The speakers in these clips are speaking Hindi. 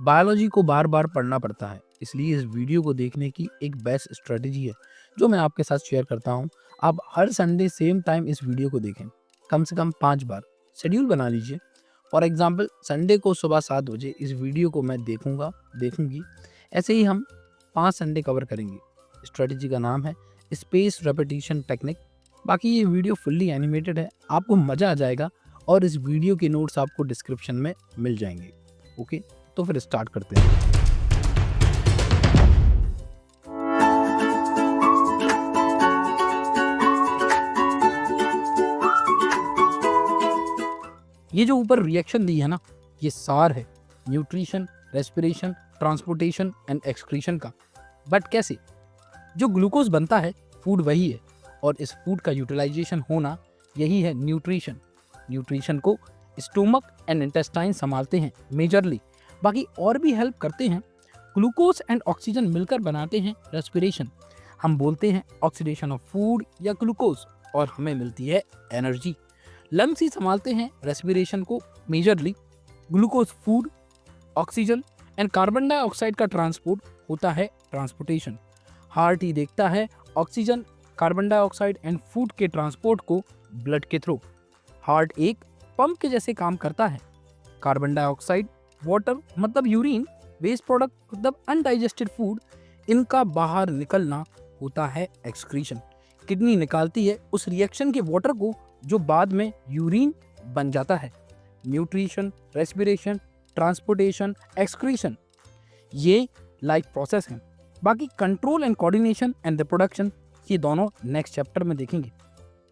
बायोलॉजी को बार बार पढ़ना पड़ता है, इसलिए इस वीडियो को देखने की एक बेस्ट स्ट्रेटजी है जो मैं आपके साथ शेयर करता हूँ। आप हर संडे सेम टाइम इस वीडियो को देखें, कम से कम 5 बार। शेड्यूल बना लीजिए। फॉर एग्जाम्पल संडे को सुबह 7 बजे इस वीडियो को मैं देखूंगी। ऐसे ही हम 5 संडे कवर करेंगे। स्ट्रेटजी का नाम है स्पेस रेपिटेशन टेक्निक। बाकी ये वीडियो फुल्ली एनिमेटेड है, आपको मज़ा आ जाएगा और इस वीडियो के नोट्स आपको डिस्क्रिप्शन में मिल जाएंगे। ओके, तो फिर स्टार्ट करते हैं। ये जो ऊपर रिएक्शन दी है ना, ये सार है nutrition, respiration, transportation and excretion का। बट कैसे? जो ग्लूकोज बनता है फूड वही है, और इस फूड का यूटिलाइजेशन होना यही है न्यूट्रिशन। न्यूट्रिशन को स्टोमक एंड इंटेस्टाइन संभालते हैं मेजरली, बाकी और भी हेल्प करते हैं। ग्लूकोज एंड ऑक्सीजन मिलकर बनाते हैं रेस्पिरेशन। हम बोलते हैं ऑक्सीडेशन ऑफ फूड या ग्लूकोज, और हमें मिलती है एनर्जी। लंग्स ही संभालते हैं रेस्पिरेशन को majorly. Glucose food, oxygen and carbon dioxide का ट्रांसपोर्ट होता है ट्रांसपोर्टेशन। हार्ट ही देखता है oxygen, carbon dioxide and food के ट्रांसपोर्ट को ब्लड के थ्रू। हार्ट एक पंप के जैसे काम करता है। कार्बन डाइऑक्साइड, वाटर मतलब यूरिन, वेस्ट प्रोडक्ट मतलब अनडाइजेस्टेड फूड, इनका बाहर निकलना होता है एक्सक्रीशन। किडनी निकालती है उस रिएक्शन के वाटर को जो बाद में यूरिन बन जाता है। न्यूट्रिशन, रेस्पिरेशन, ट्रांसपोर्टेशन, एक्सक्रीशन, ये लाइफ प्रोसेस हैं। बाकी control and coordination and reproduction, ये दोनों नेक्स्ट चैप्टर में देखेंगे।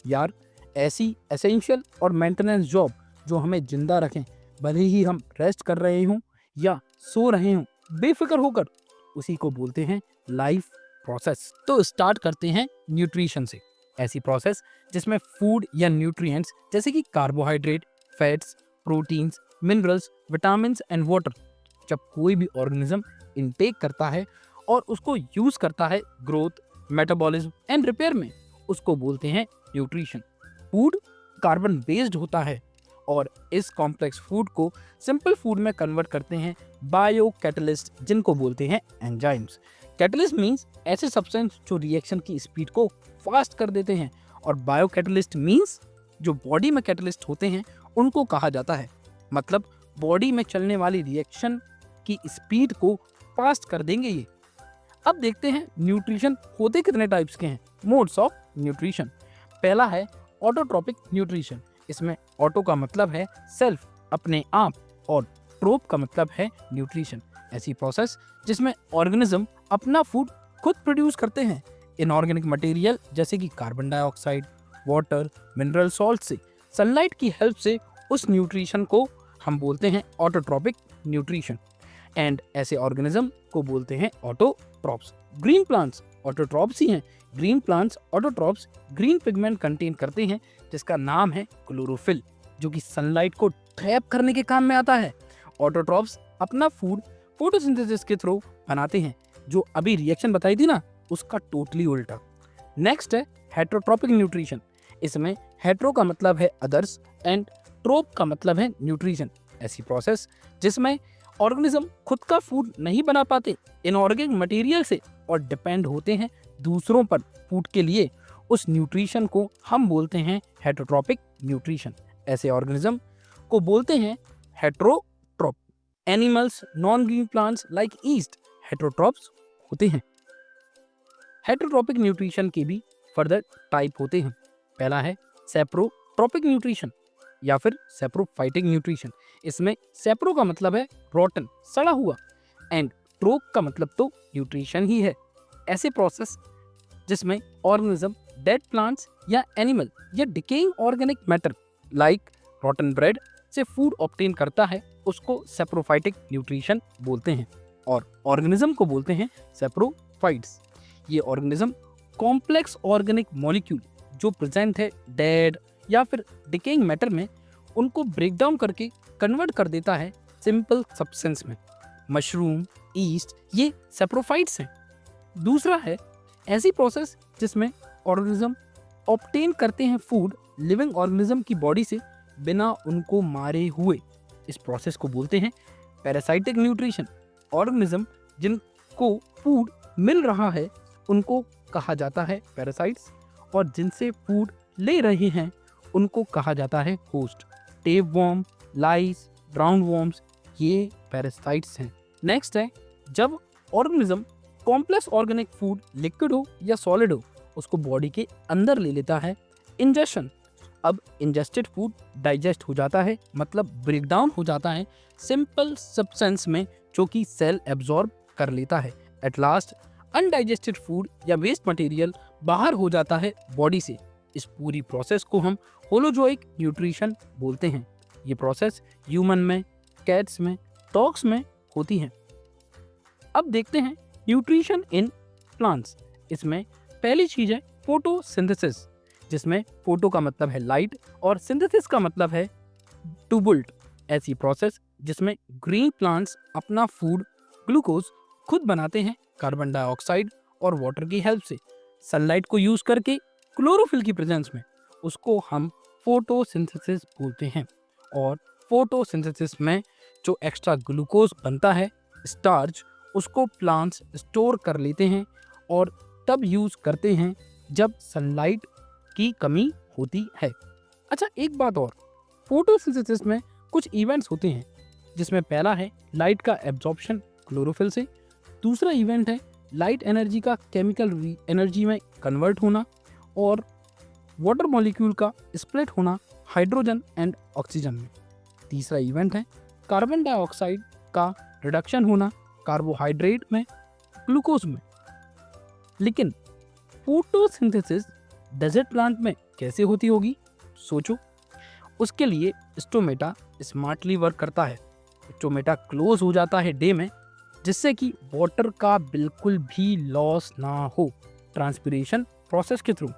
यार, ऐसी एसेंशियल और मेंटेनेंस जॉब जो हमें जिंदा रखें, भले ही हम रेस्ट कर रहे हों या सो रहे हों, बेफिक्र होकर, उसी को बोलते हैं लाइफ प्रोसेस। तो स्टार्ट करते हैं न्यूट्रिशन से। ऐसी प्रोसेस जिसमें फूड या न्यूट्रिएंट्स जैसे कि carbohydrate, fats, proteins, minerals, vitamins and water, जब कोई भी ऑर्गेनिज्म इनटेक करता है और उसको यूज करता है ग्रोथ, मेटाबॉलिज्म एंड रिपेयर में, उसको बोलते हैं न्यूट्रिशन। फूड कार्बन बेस्ड होता है और इस कॉम्प्लेक्स फूड को सिंपल फूड में कन्वर्ट करते हैं बायो कैटलिस्ट, जिनको बोलते हैं एंजाइम्स। कैटलिस्ट मींस ऐसे सब्सटेंस जो रिएक्शन की स्पीड को फास्ट कर देते हैं, और बायो कैटलिस्ट मींस जो बॉडी में कैटलिस्ट होते हैं उनको कहा जाता है। मतलब बॉडी में चलने वाली रिएक्शन की स्पीड को फास्ट कर देंगे ये। अब देखते हैं न्यूट्रिशन होते कितने टाइप्स के हैं, मोड्स ऑफ न्यूट्रिशन। पहला है ऑटोट्रोपिक न्यूट्रिशन। इसमें ऑटो का मतलब है सेल्फ, अपने आप, और ट्रोप का मतलब है न्यूट्रिशन। ऐसी प्रोसेस जिसमें ऑर्गेनिज्म अपना फूड खुद प्रोड्यूस करते हैं इनऑर्गेनिक मटेरियल जैसे कि carbon dioxide, water, mineral salt से, सनलाइट की हेल्प से। उस न्यूट्रिशन को हम बोलते हैं ऑटोट्रोपिक न्यूट्रिशन। एंड ऐसे ऑर्गेनिज्म को बोलते हैं ऑटोट्रॉप्स। ग्रीन प्लांट्स ऑटोट्रॉप्स ही हैं। Green plants autotrophs green pigment contain करते हैं जिसका नाम है क्लोरोफिल, जो कि सनलाइट को ट्रैप करने के काम में आता है। ऑटोट्रॉप्स अपना फूड फोटोसिंथेसिस के थ्रू बनाते हैं, जो अभी रिएक्शन बताई थी ना, उसका टोटली उल्टा। नेक्स्ट है हेट्रोट्रोपिक न्यूट्रिशन। इसमें हेट्रो का मतलब है अदर्स एंड ट्रोप का मतलब है न्यूट्रिशन। ऐसी प्रोसेस जिसमें ऑर्गेनिज्म खुद का फूड नहीं बना पाते इनऑर्गेनिक मटेरियल से और डिपेंड होते हैं दूसरों पर फूड के लिए, उस न्यूट्रिशन को हम बोलते हैं हेट्रोट्रोपिक न्यूट्रिशन। ऐसे ऑर्गेनिज्म को बोलते हैं heterotroph. Animals, non green plants like yeast heterotrophs होते हैं। हेट्रोट्रोपिक न्यूट्रिशन के भी फर्दर टाइप होते हैं। पहला है सेप्रोट्रोपिक न्यूट्रिशन या फिर सेप्रोफाइटिक न्यूट्रिशन। इसमें सेप्रो का मतलब है रोटन, सड़ा हुआ, एंड ट्रोप का मतलब तो न्यूट्रिशन ही है। ऐसे प्रोसेस जिसमें ऑर्गेनिज्म डेड प्लांट्स या एनिमल या decaying organic matter like rotten bread से फूड ऑब्टेन करता है, उसको सेप्रोफाइटिक न्यूट्रिशन बोलते हैं। और ऑर्गेनिज्म को बोलते हैं सेप्रोफाइट्स। ये ऑर्गेनिज्म कॉम्प्लेक्स ऑर्गेनिक मॉलिक्यूल जो प्रेजेंट है डेड या फिर डिकेइंग मैटर में, उनको ब्रेक डाउन करके कन्वर्ट कर देता है सिंपल सब्सटेंस में। मशरूम, ईस्ट, ये सेप्रोफाइट्स हैं। दूसरा है ऐसी प्रोसेस जिसमें ऑर्गेनिज्म ऑब्टेन करते हैं फूड लिविंग ऑर्गेनिज्म की बॉडी से बिना उनको मारे हुए। इस प्रोसेस को बोलते हैं पैरासाइटिक न्यूट्रिशन। ऑर्गेनिज्म जिनको फूड मिल रहा है उनको कहा जाता है पैरासाइट्स, और जिनसे फूड ले रहे हैं उनको कहा जाता है होस्ट। टेप वॉर्म, लाइस, राउंड वॉर्म्स, ये पैरासाइट्स हैं। नेक्स्ट है, जब organism complex organic food liquid हो या सॉलिड हो उसको बॉडी के अंदर ले लेता है, इंजेक्शन। अब इंजेस्टेड फूड डाइजेस्ट हो जाता है, मतलब ब्रेक डाउन हो जाता है सिंपल सब्सटेंस में जो कि सेल एब्जॉर्ब कर लेता है। एट लास्ट अनडाइजेस्टेड फूड या वेस्ट मटेरियल बाहर हो जाता है बॉडी से। इस पूरी प्रोसेस को हम होलोजोइक न्यूट्रिशन बोलते हैं। ये प्रोसेस ह्यूमन में, कैट्स में, डॉग्स में होती है। अब देखते हैं न्यूट्रिशन इन प्लांट्स। इसमें पहली चीज है फोटोसिंथेसिस, जिसमें फोटो का मतलब है लाइट और सिंथेसिस का मतलब है टू बिल्ड। ऐसी प्रोसेस जिसमें ग्रीन प्लांट्स अपना फूड ग्लूकोज खुद बनाते हैं कार्बन डाइऑक्साइड और वाटर की हेल्प से। सनलाइट को यूज करके क्लोरोफिल की प्रेजेंस में उसको हम फोटोसिंथेसिस बोलते हैं। और फोटोसिंथेसिस में जो एक्स्ट्रा ग्लूकोज बनता है, स्टार्च, उसको प्लांट्स स्टोर कर लेते हैं और तब यूज करते हैं जब सनलाइट की कमी होती है। अच्छा, एक बात और, फोटोसिंथेसिस में कुछ इवेंट्स होते हैं जिसमें पहला है लाइट का एब्जॉर्प्शन क्लोरोफिल से, दूसरा इवेंट है लाइट एनर्जी का केमिकल एनर्जी में कन्वर्ट होना, और वाटर मॉलिक्यूल का स्प्लिट होना हाइड्रोजन एंड ऑक्सीजन में। तीसरा इवेंट है कार्बन डाइऑक्साइड का रिडक्शन होना कार्बोहाइड्रेट में, ग्लूकोज में। लेकिन फोटोसिंथेसिस डेजर्ट प्लांट में कैसे होती होगी, सोचो। उसके लिए स्टोमेटा स्मार्टली वर्क करता है। स्टोमेटा क्लोज हो जाता है डे में, जिससे कि वाटर का बिल्कुल भी लॉस ना हो ट्रांसपिरेशन प्रोसेस के थ्रू।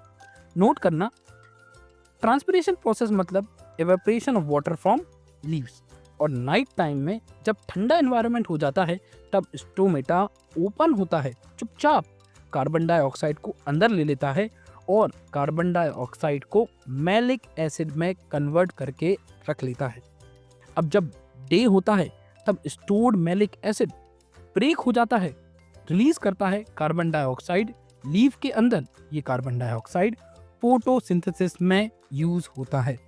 नोट करना, ट्रांसपिरेशन प्रोसेस मतलब evaporation of water from leaves. और नाइट टाइम में जब ठंडा एनवायरनमेंट हो जाता है तब स्टोमेटा ओपन होता है, चुपचाप कार्बन डाइऑक्साइड को अंदर ले लेता है और कार्बन डाइऑक्साइड को मैलिक एसिड में कन्वर्ट करके रख लेता है। अब जब डे होता है तब स्टोर्ड मैलिक एसिड ब्रेक हो जाता है, रिलीज करता है कार्बन डाइऑक्साइड लीफ के अंदर। ये कार्बन डाइऑक्साइड फोटोसिंथेसिस में यूज होता है।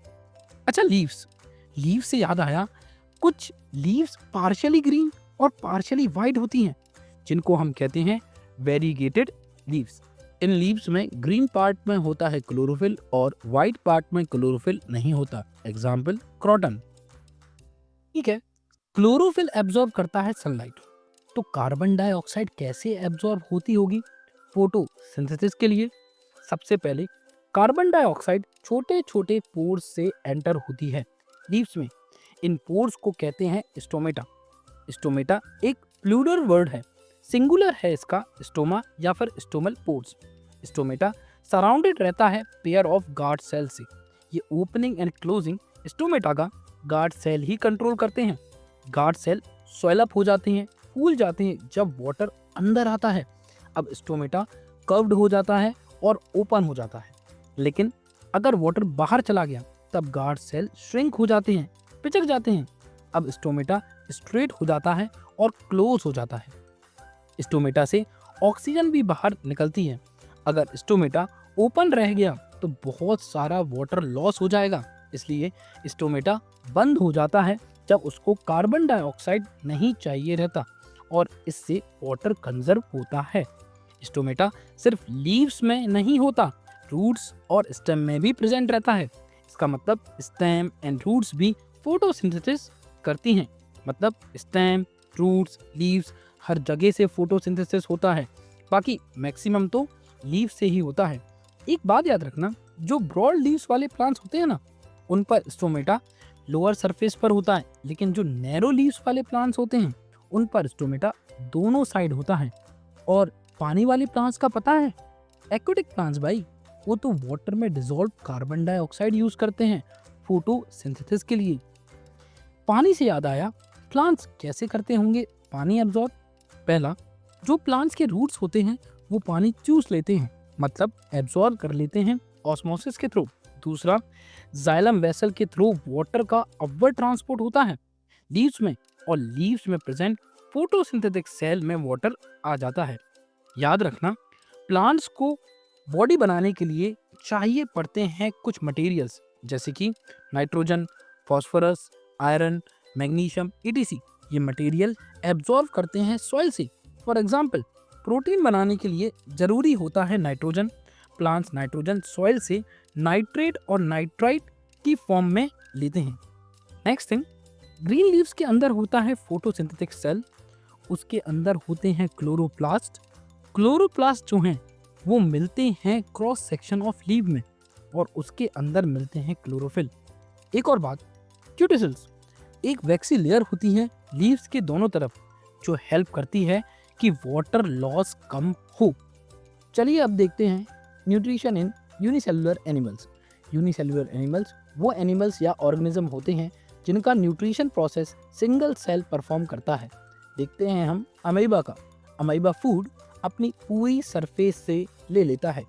अच्छा, लीव्स से याद आया, कुछ लीव्स पार्शियली ग्रीन और पार्शियली वाइट होती हैं, जिनको हम कहते हैं वेरीगेटेड लीव्स। इन लीव्स में ग्रीन पार्ट में होता है क्लोरोफिल और वाइट पार्ट में क्लोरोफिल नहीं होता। Example croton. ठीक है, क्लोरोफिल एब्जॉर्ब करता है सनलाइट, तो कार्बन डाइऑक्साइड कैसे एब्जॉर्ब होती होगी फोटोसिंथेसिस के लिए? सबसे पहले कार्बन डाइऑक्साइड छोटे छोटे पोर्स से एंटर होती है लीव्स में। इन पोर्स को कहते हैं स्टोमेटा। स्टोमेटा एक प्लूरल वर्ड है, सिंगुलर है इसका स्टोमा या फिर स्टोमल पोर्स। स्टोमेटा सराउंडेड रहता है पेयर ऑफ गार्ड सेल से। ये ओपनिंग एंड क्लोजिंग स्टोमेटा का गार्ड सेल ही कंट्रोल करते हैं। गार्ड सेल स्वेल अप हो जाते हैं, फूल जाते हैं जब वाटर अंदर आता है। अब स्टोमेटा कर्व्ड हो जाता है और ओपन हो जाता है। लेकिन अगर वाटर बाहर चला गया तब गार्ड सेल श्रिंक हो जाते हैं, पिचक जाते हैं। अब स्टोमेटा स्ट्रेट हो जाता है और क्लोज हो जाता है। स्टोमेटा से ऑक्सीजन भी बाहर निकलती है। अगर स्टोमेटा ओपन रह गया तो बहुत सारा वाटर लॉस हो जाएगा, इसलिए स्टोमेटा बंद हो जाता है जब उसको कार्बन डाइऑक्साइड नहीं चाहिए रहता, और इससे वाटर कंजर्व होता है। स्टोमेटा सिर्फ लीव्स में नहीं होता, रूट्स और स्टेम में भी प्रेजेंट रहता है। इसका मतलब स्टेम एंड रूट्स भी फोटोसिंथेसिस करती हैं। मतलब स्टेम, रूट्स, लीव्स हर जगह से फोटोसिंथेसिस होता है। बाकी मैक्सिमम तो लीव से ही होता है। एक बात याद रखना, जो ब्रॉड लीव्स वाले प्लांट्स होते हैं ना, उन पर स्टोमेटा लोअर सरफेस पर होता है, लेकिन जो नैरो लीव्स वाले प्लांट्स होते हैं उन पर स्टोमेटा दोनों साइड होता है। और पानी वाले प्लांट्स का पता है, एक्वेटिक प्लांट्स भाई, वो तो वाटर में डिसॉल्व कार्बन डाइऑक्साइड यूज करते हैं फोटोसिंथेसिस के लिए। पानी से याद आया, प्लांट्स कैसे करते होंगे पानी एब्जॉर्ब? पहला, जो प्लांट्स के रूट्स होते हैं वो पानी चूस लेते हैं, मतलब एब्जॉर्ब कर लेते हैं ऑस्मोसिस के थ्रू। दूसरा, जाइलम वेसल के थ्रू वाटर का अपवर्ड ट्रांसपोर्ट होता है लीव्स में, और लीव्स में प्रेजेंट फोटोसिंथेटिक सेल में वाटर आ जाता है। याद रखना, प्लांट्स को बॉडी बनाने के लिए चाहिए पड़ते हैं कुछ मटेरियल्स, जैसे कि nitrogen, phosphorus, iron, magnesium etc. ये मटेरियल एब्जॉर्ब करते हैं सॉइल से। फॉर एग्जांपल, प्रोटीन बनाने के लिए जरूरी होता है नाइट्रोजन। प्लांट्स नाइट्रोजन सॉइल से नाइट्रेट और नाइट्राइट की फॉर्म में लेते हैं। नेक्स्ट थिंग, ग्रीन लीव्स के अंदर होता है फोटोसिंथेटिक सेल। उसके अंदर होते हैं क्लोरोप्लास्ट। क्लोरोप्लास्ट जो हैं वो मिलते हैं क्रॉस सेक्शन ऑफ लीव में, और उसके अंदर मिलते हैं क्लोरोफिल। एक और बात, क्यूटिसल्स एक वैक्सी लेयर होती है लीव्स के दोनों तरफ, जो हेल्प करती है कि वाटर लॉस कम हो। चलिए अब देखते हैं nutrition in unicellular animals. Unicellular animals वो एनिमल्स या ऑर्गेनिज्म होते हैं जिनका nutrition process single cell perform करता है। देखते हैं हम अमीबा का। अमीबा फूड अपनी पूरी सरफेस से ले लेता है।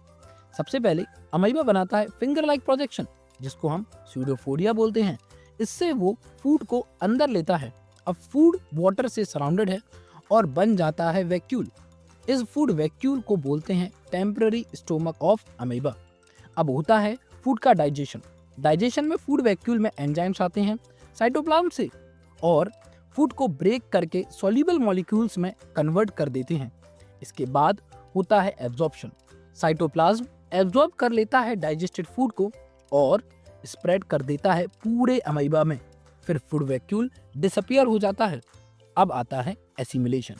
सबसे पहले अमीबा बनाता है फिंगर लाइक प्रोजेक्शन, जिसको हम स्यूडोफोडिया बोलते हैं। इससे वो फूड को अंदर लेता है। अब फूड वाटर से सराउंडेड है और बन जाता है वैक्यूल। इस फूड वैक्यूल को बोलते हैं टेम्पररी स्टोमक ऑफ अमीबा। अब होता है फूड का डाइजेशन। डाइजेशन में फूड वैक्यूल में एंजाइम्स आते हैं साइटोप्लाज्म से, और फूड को ब्रेक करके सॉल्युबल मॉलिक्यूल्स में कन्वर्ट कर देते हैं। इसके बाद होता है एब्जॉर्प्शन। साइटोप्लाज्म एब्जॉर्ब कर लेता है डाइजेस्टेड फूड को और स्प्रेड कर देता है पूरे अमीबा में। फिर फूड वैक्यूल डिसअपीयर हो जाता है। अब आता है एसिमिलेशन।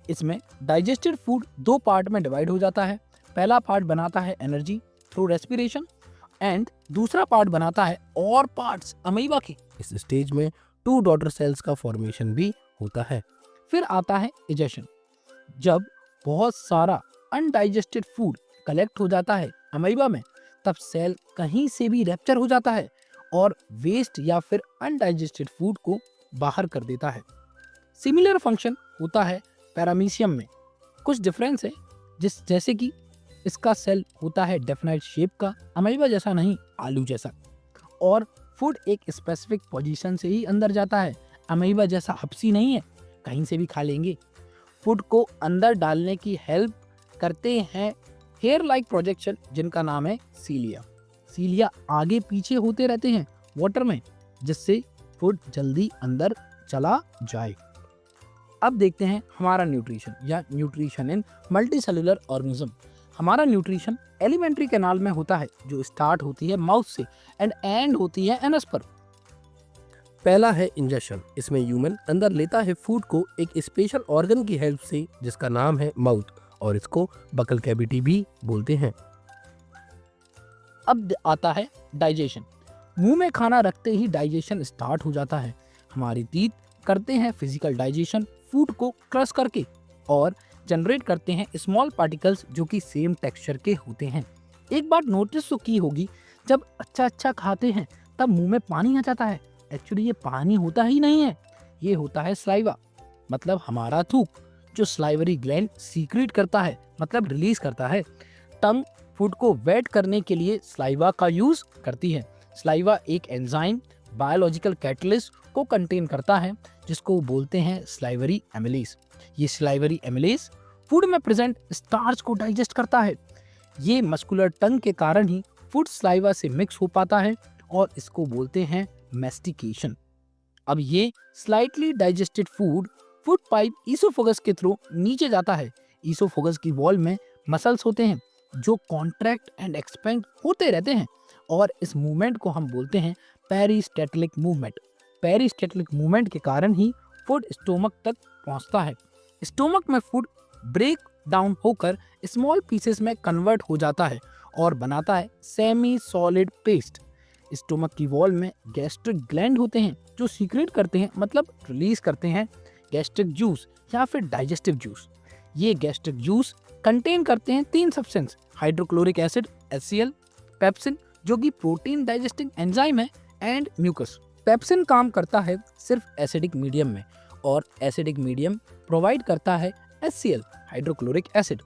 इसमें डाइजेस्टेड फूड दो पार्ट में डिवाइड हो जाता है। पहला पार्ट बनाता है एनर्जी थ्रू रेस्पिरेशन, एंड दूसरा पार्ट बनाता है और पार्ट्स अमीबा के। इस स्टेज में टू डॉटर सेल्स का फॉर्मेशन भी होता है। फिर आता है इजेशन। जब बहुत सारा अनडाइजेस्टेड फूड कलेक्ट हो जाता है अमीबा में, तब सेल कहीं से भी रैप्चर हो जाता है और वेस्ट या फिर अनडाइजेस्टेड फूड को बाहर कर देता है। सिमिलर फंक्शन होता है पैरामीशियम में। कुछ डिफरेंस है, जैसे कि इसका सेल होता है डेफिनाइट शेप का, अमीबा जैसा नहीं, आलू जैसा, और फूड एक स्पेसिफिक पोजीशन से ही अंदर जाता है। अमीबा जैसा हपसी नहीं है, कहीं से भी खा लेंगे। फूड को अंदर डालने की हेल्प करते हैं हेयर लाइक प्रोजेक्शन, जिनका नाम है सीलिया। सीलिया आगे पीछे होते रहते हैं वाटर में, जिससे फूड जल्दी अंदर चला जाए। अब देखते हैं हमारा न्यूट्रिशन या न्यूट्रिशन इन मल्टीसेलुलर ऑर्गेनिज्म। हमारा न्यूट्रिशन एलिमेंट्री कैनाल में होता है, जो स्टार्ट होती है माउथ से एंड एंड होती है एनस पर। पहला है इंजेक्शन। इसमें ह्यूमन अंदर लेता है फूड को एक स्पेशल ऑर्गन की हेल्प से, जिसका नाम है माउथ, और इसको बकल कैविटी भी बोलते हैं। अब आता है डाइजेशन। मुंह में खाना रखते ही डाइजेशन स्टार्ट हो जाता है। हमारी टीथ करते हैं फिजिकल डाइजेशन फूड को क्रश करके, और जनरेट करते हैं स्मॉल पार्टिकल्स जो कि सेम टेक्सचर के होते हैं। एक बात नोटिस तो की होगी, जब अच्छा खाते हैं तब मुंह में पानी आ जाता है। एक्चुअली ये पानी होता ही नहीं है, ये होता है स्लाइवा, मतलब हमारा थूक, जो स्लाइवरी ग्लैंड सीक्रेट करता है, मतलब रिलीज करता है। टंग फूड को वेट करने के लिए स्लाइवा का यूज करती है। स्लाइवा एक एंजाइम बायोलॉजिकल कैटलिस्ट को कंटेन करता है, जिसको बोलते हैं स्लाइवरी एमिलेज। ये स्लाइवरी एमिलेज फूड में प्रेजेंट स्टार्च को डाइजेस्ट करता है। ये मस्कुलर टंग के कारण ही फूड स्लाइवा से मिक्स हो पाता है, और इसको बोलते हैं मैस्टिकेशन। अब ये slightly digested food food pipe oesophagus के थ्रू नीचे जाता है। ईसोफेगस की वॉल में मसल्स होते हैं जो कॉन्ट्रैक्ट एंड एक्सपेंड होते रहते हैं, और इस मूवमेंट को हम बोलते हैं पेरिस्टेटलिक मूवमेंट। पेरिस्टेटलिक मूवमेंट के कारण ही फूड स्टोमक तक पहुंचता है। स्टोमक में फूड ब्रेक डाउन होकर स्मॉल पीसेस में कन्वर्ट हो जाता है और बनाता है सेमी सॉलिड पेस्ट। स्टोमक की वॉल में गैस्ट्रिक ग्लैंड होते हैं जो सीक्रेट करते हैं, मतलब रिलीज करते हैं गैस्ट्रिक जूस या फिर डाइजेस्टिव जूस। ये गैस्ट्रिक जूस कंटेन करते हैं तीन substance, hydrochloric acid HCl, pepsin जो कि प्रोटीन डाइजेस्टिंग एंजाइम है, एंड म्यूकस। पेप्सिन काम करता है सिर्फ एसिडिक मीडियम में, और एसिडिक मीडियम प्रोवाइड करता है HCl, hydrochloric acid.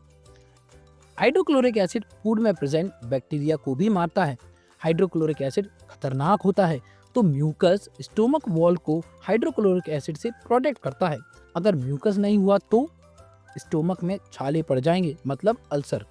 Hydrochloric acid food में प्रेजेंट बैक्टीरिया को भी मारता है। हाइड्रोक्लोरिक एसिड खतरनाक होता है, तो म्यूकस स्टोमक वॉल को हाइड्रोक्लोरिक एसिड से प्रोटेक्ट करता है। अगर म्यूकस नहीं हुआ तो स्टोमक में छाले पड़ जाएंगे, मतलब अल्सर।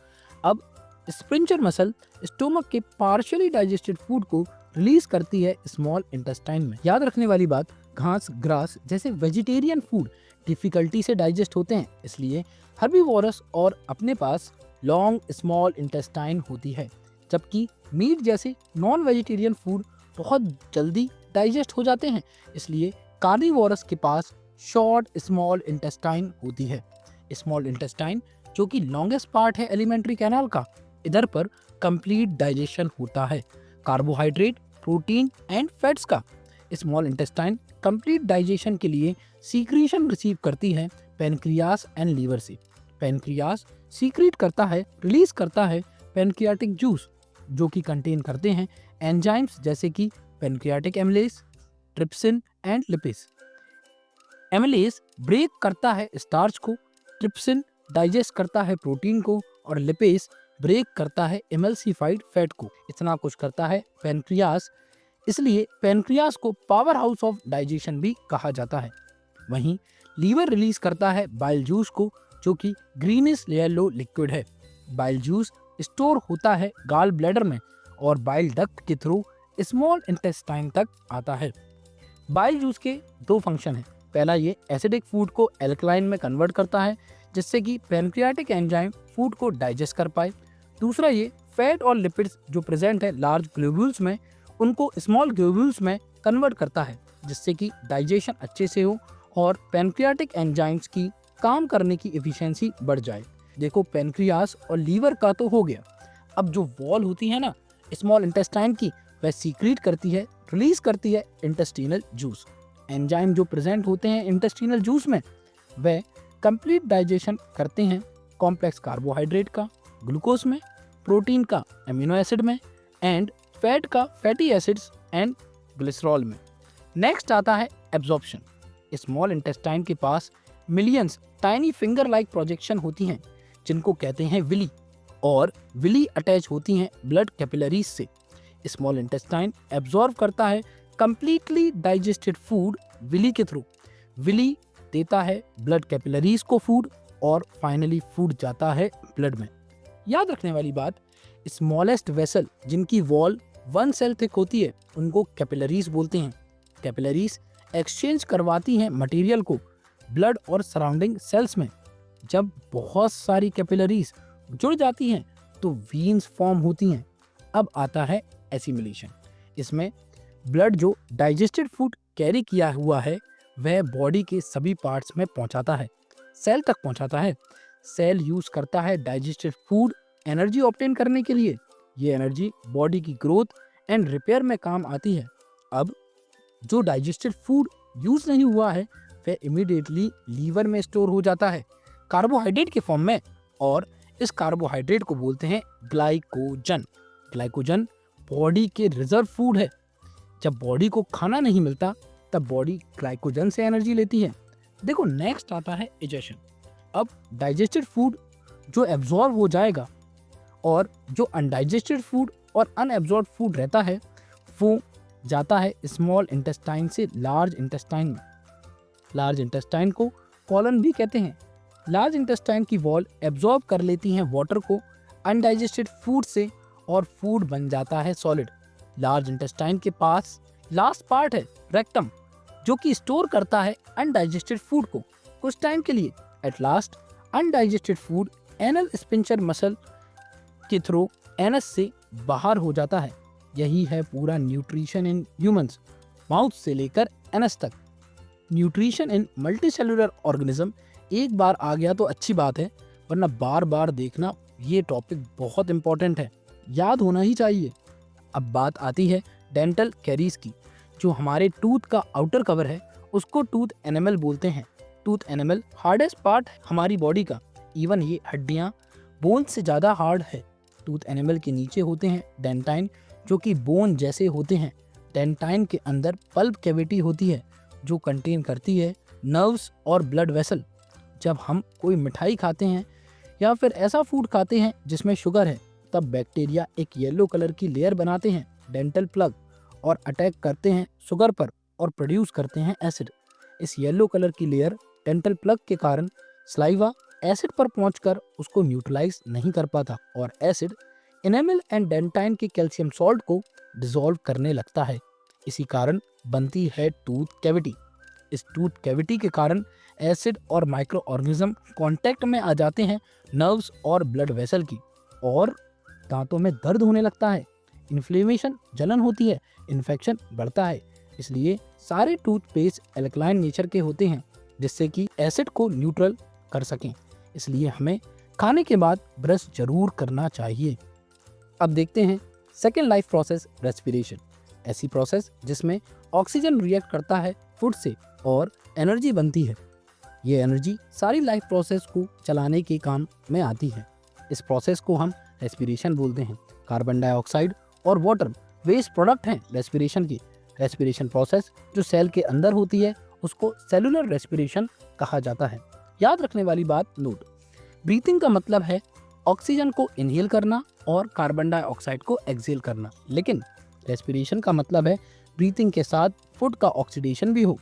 अब स्पिंचर मसल स्टोमक के पार्शियली डाइजेस्टेड फूड को रिलीज करती है स्मॉल इंटेस्टाइन में। याद रखने वाली बात, घास ग्रास जैसे वेजिटेरियन फूड डिफिकल्टी से डाइजेस्ट होते हैं, इसलिए हर्बीवोरस और अपने पास लॉन्ग स्मॉल इंटेस्टाइन होती है, जबकि मीट जैसे नॉन वेजिटेरियन फूड बहुत जल्दी डाइजेस्ट हो जाते हैं, इसलिए कार्निवोरस के पास शॉर्ट स्मॉल इंटेस्टाइन होती है। स्मॉल इंटेस्टाइन जो कि लॉन्गेस्ट पार्ट है एलिमेंट्री कैनाल का, इधर पर कंप्लीट डाइजेशन होता है कार्बोहाइड्रेट, प्रोटीन एंड फैट्स का। स्मॉल इंटेस्टाइन कंप्लीट डाइजेशन के लिए सीक्रीशन रिसीव करती है पेनक्रियास एंड लीवर से। पेनक्रियास सीक्रेट करता है, रिलीज करता है पेनक्रियाटिक जूस, जो कि कंटेन करते हैं एंजाइम्स जैसे कि pancreatic amylase, trypsin and lipase. Amylase break करता है स्टार्च को, ट्रिप्सिन डाइजेस्ट करता है प्रोटीन को और लिपेज ब्रेक करता है एमल्सिफाइड फैट को। इतना कुछ करता है पेनक्रियास, इसलिए पेनक्रियास को पावर हाउस ऑफ डाइजेशन भी कहा जाता है। वहीं लीवर रिलीज करता है बाइल जूस को, जो कि ग्रीनिश येलो लिक्विड है। बाइल जूस स्टोर होता है गाल ब्लैडर में और बाइल डक्ट के थ्रू स्मॉल इंटेस्टाइन तक आता है। बाइल जूस के दो फंक्शन हैं। पहला, ये एसिडिक फूड को एल्कलाइन में कन्वर्ट करता है, जिससे कि पेनक्रियाटिक एंजाइम फूड को डाइजेस्ट कर पाए। दूसरा, ये फैट और लिपिड्स जो प्रेजेंट है लार्ज ग्लोब्यूल्स में, उनको स्मॉल ग्लोब्यूल्स में कन्वर्ट करता है, जिससे कि डाइजेशन अच्छे से हो और पेनक्रियाटिक एंजाइम्स की काम करने की एफिशिएंसी बढ़ जाए। देखो, पेनक्रियास और लीवर का तो हो गया। अब जो वॉल होती है ना स्मॉल इंटेस्टाइन की, वह सीक्रेट करती है, रिलीज करती है इंटेस्टिनल जूस। एंजाइम जो प्रेजेंट होते हैं इंटेस्टिनल जूस में, वह कंप्लीट डाइजेशन करते हैं कॉम्प्लेक्स कार्बोहाइड्रेट का ग्लूकोज में, प्रोटीन का एमिनो एसिड में एंड फैट का फैटी एसिड्स एंड ग्लिसरॉल में। नेक्स्ट आता है एब्जॉर्प्शन। स्मॉल इंटेस्टाइन के पास millions tiny finger like projection होती हैं, जिनको कहते हैं विली, और विली अटैच होती हैं ब्लड कैपिलरीज से। स्मॉल इंटेस्टाइन एब्जॉर्ब करता है कंप्लीटली डाइजेस्टेड फूड विली के थ्रू। विली देता है ब्लड कैपिलरीज को फूड और फाइनली फूड जाता है ब्लड में। याद रखने वाली बात, स्मॉलेस्ट वेसल जिनकी वॉल 1 सेल थिक होती है, उनको कैपिलरीज बोलते हैं। कैपिलरीज एक्सचेंज करवाती हैं मटेरियल को ब्लड और सराउंडिंग सेल्स में। जब बहुत सारी कैपिलरीज जुड़ जाती हैं तो वीन्स फॉर्म होती हैं। अब आता है एसिमिलेशन। इसमें ब्लड जो डाइजेस्टेड फूड कैरी किया हुआ है, वह बॉडी के सभी पार्ट्स में पहुंचाता है, सेल तक पहुंचाता है। सेल यूज करता है डाइजेस्टेड फूड एनर्जी ऑब्टेन करने के लिए। ये एनर्जी बॉडी की ग्रोथ एंड रिपेयर में काम आती है। अब जो डाइजेस्टेड फूड यूज नहीं हुआ है, वह इमीडिएटली लीवर में स्टोर हो जाता है कार्बोहाइड्रेट के फॉर्म में, और इस कार्बोहाइड्रेट को बोलते हैं ग्लाइकोजन। ग्लाइकोजन बॉडी के रिजर्व फूड है। जब बॉडी को खाना नहीं मिलता, तब बॉडी ग्लाइकोजन से एनर्जी लेती है। देखो, नेक्स्ट आता है इजेशन। अब डाइजेस्टेड फूड जो एब्जॉर्ब हो जाएगा और जो अनडाइजेस्टेड फूड और अनएब्जॉर्ब फूड रहता है, वो जाता है स्मॉल इंटेस्टाइन से लार्ज इंटेस्टाइन में। लार्ज इंटेस्टाइन को कॉलन भी कहते हैं। लार्ज इंटेस्टाइन की वॉल एब्जॉर्ब कर लेती हैं वाटर को अनडाइजेस्टेड फूड से और फूड बन जाता है सॉलिड। लार्ज इंटेस्टाइन के पास लास्ट पार्ट है रेक्टम, जो कि स्टोर करता है अनडाइजेस्टेड फूड को कुछ टाइम के लिए। At last undigested food anal sphincter muscle के थ्रू एनस से बाहर हो जाता है। यही है पूरा न्यूट्रिशन इन ह्यूमंस, माउथ से लेकर एनस तक। न्यूट्रिशन इन मल्टीसेलुलर ऑर्गेनिज्म एक बार आ गया तो अच्छी बात है, वरना बार बार देखना ये टॉपिक बहुत इंपॉर्टेंट है, याद होना ही चाहिए। अब बात आती है डेंटल कैरीज की। जो हमारे टूथ का आउटर कवर है, उसको टूथ एनिमल बोलते हैं। टूथ एनिमल हार्डेस्ट पार्ट है हमारी बॉडी का। इवन ये हड्डियाँ बोन से ज़्यादा हार्ड है। टूथ एनिमल के नीचे होते हैं डेंटाइन, जो कि बोन जैसे होते हैं। डेंटाइन के अंदर पल्प कैविटी होती है, जो कंटेन करती है नर्व्स और ब्लड वेसल। जब हम कोई मिठाई खाते हैं या फिर ऐसा फूड खाते हैं जिसमें शुगर है, तब बैक्टीरिया एक येलो कलर की लेयर बनाते हैं डेंटल प्लग और अटैक करते हैं शुगर पर और प्रोड्यूस करते हैं एसिड। इस येलो कलर की लेयर डेंटल प्लग के कारण स्लाइवा एसिड पर पहुंचकर उसको न्यूट्रलाइज नहीं कर पाता और एसिड एनेमल एंड डेंटाइन के कैल्शियम सॉल्ट को डिसॉल्व करने लगता है। इसी कारण बनती है टूथ कैविटी। इस टूथ कैविटी के कारण एसिड और माइक्रो ऑर्गेनिज्म कांटेक्ट में आ जाते हैं नर्व्स और ब्लड वेसल की, और दांतों में दर्द होने लगता है, इन्फ्लेमेशन जलन होती है, इन्फेक्शन बढ़ता है। इसलिए सारे टूथपेस्ट एल्कलाइन नेचर के होते हैं जिससे कि एसिड को न्यूट्रल कर सकें। इसलिए हमें खाने के बाद ब्रश जरूर करना चाहिए। अब देखते हैं सेकेंड लाइफ प्रोसेस, रेस्पिरेशन। ऐसी प्रोसेस जिसमें ऑक्सीजन रिएक्ट करता है फूड से और एनर्जी बनती है। ये एनर्जी सारी लाइफ प्रोसेस को चलाने के काम में आती है। इस प्रोसेस को हम रेस्पिरेशन बोलते हैं। कार्बन डाइऑक्साइड और वाटर वेस्ट प्रोडक्ट हैं रेस्पिरेशन की। रेस्पिरेशन प्रोसेस जो सेल के अंदर होती है उसको सेलुलर रेस्पिरेशन कहा जाता है। याद रखने वाली बात नोट, ब्रीथिंग का मतलब है ऑक्सीजन को इनहेल करना और कार्बन डाइऑक्साइड को एक्सहेल करना, लेकिन रेस्पिरेशन का मतलब है ब्रीथिंग के साथ फूड का ऑक्सीडेशन भी हो।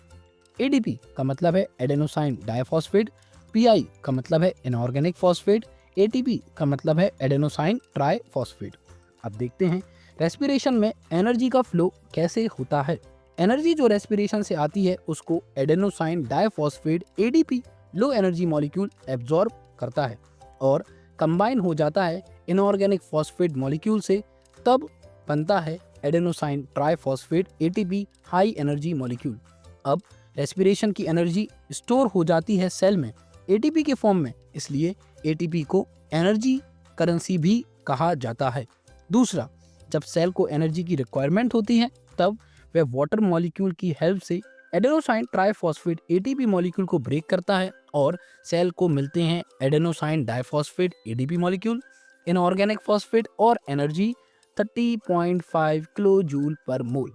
एडीपी का मतलब है एडेनोसाइन डाइफॉस्फेट, पीआई का मतलब है इनऑर्गेनिक फॉस्फेट, एटीपी का मतलब है एडेनोसाइन ट्राइफॉस्फेट। अब देखते हैं रेस्पिरेशन में एनर्जी का फ्लो कैसे होता है। एनर्जी जो रेस्पिरेशन से आती है उसको adenosine diphosphate ADP low energy molecule absorb करता है और कंबाइन हो जाता है इनऑर्गेनिक फॉस्फेट मॉलिक्यूल से, तब बनता है adenosine triphosphate ATP high energy molecule. अब रेस्पिरेशन की एनर्जी स्टोर हो जाती है सेल में एटीपी के फॉर्म में, इसलिए एटीपी को एनर्जी करेंसी भी कहा जाता है। दूसरा, जब सेल को एनर्जी की रिक्वायरमेंट होती है तब वह वाटर मॉलिक्यूल की हेल्प से एडेनोसाइन ट्राइफॉस्फेट एटीपी मॉलिक्यूल को ब्रेक करता है और सेल को मिलते हैं adenosine diphosphate ADP molecule, inorganic phosphate और एनर्जी 30.5 किलो जूल पर मोल।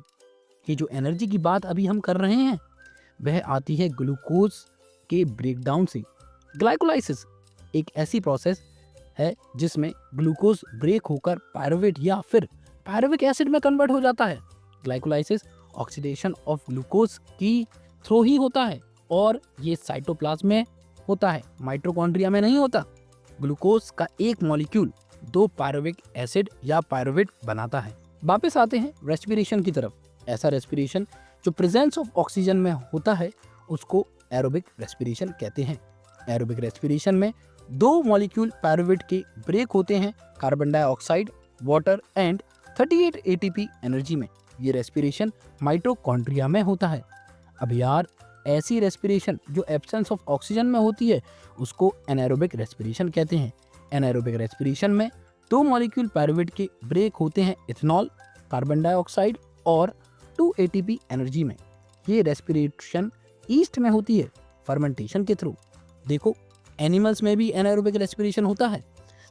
ये जो एनर्जी की बात अभी हम कर रहे हैं वह आती है ग्लूकोज के ब्रेकडाउन से। ग्लाइकोलाइसिस एक ऐसी प्रोसेस है जिसमें ग्लूकोज ब्रेक होकर पायरुवेट या फिर पायरुविक एसिड में कन्वर्ट हो जाता है। ग्लाइकोलाइसिस ऑक्सीडेशन ऑफ ग्लूकोज की थ्रू ही होता है और ये साइटोप्लाज्म में होता है, माइटोकॉन्ड्रिया में नहीं होता। ग्लूकोज का एक मॉलिक्यूल 2 पायरुविक एसिड या पायरुवेट बनाता है। वापस आते हैं रेस्पिरेशन की तरफ। ऐसा रेस्पिरेशन जो प्रेजेंस ऑफ ऑक्सीजन में होता है उसको एरोबिक रेस्पिरेशन कहते हैं। एरोबिक रेस्पिरेशन में 2 मॉलिक्यूल पायरुवेट के ब्रेक होते हैं carbon dioxide, water and 38 ATP energy में। ये रेस्पिरेशन माइटोकॉन्ड्रिया में होता है। अब यार, ऐसी रेस्पिरेशन जो एब्सेंस ऑफ ऑक्सीजन में होती है उसको एनाएरोबिक रेस्पिरेशन कहते हैं। एनाएरोबिक रेस्पिरेशन में 2 मॉलिक्यूल पायरुवेट के ब्रेक होते हैं इथेनॉल, कार्बन डाइऑक्साइड और 2 एटीपी एनर्जी में। ये रेस्पिरेशन ईस्ट में होती है फर्मेंटेशन के थ्रू। देखो, एनिमल्स में भी एनाएरोबिक रेस्पिरेशन होता है।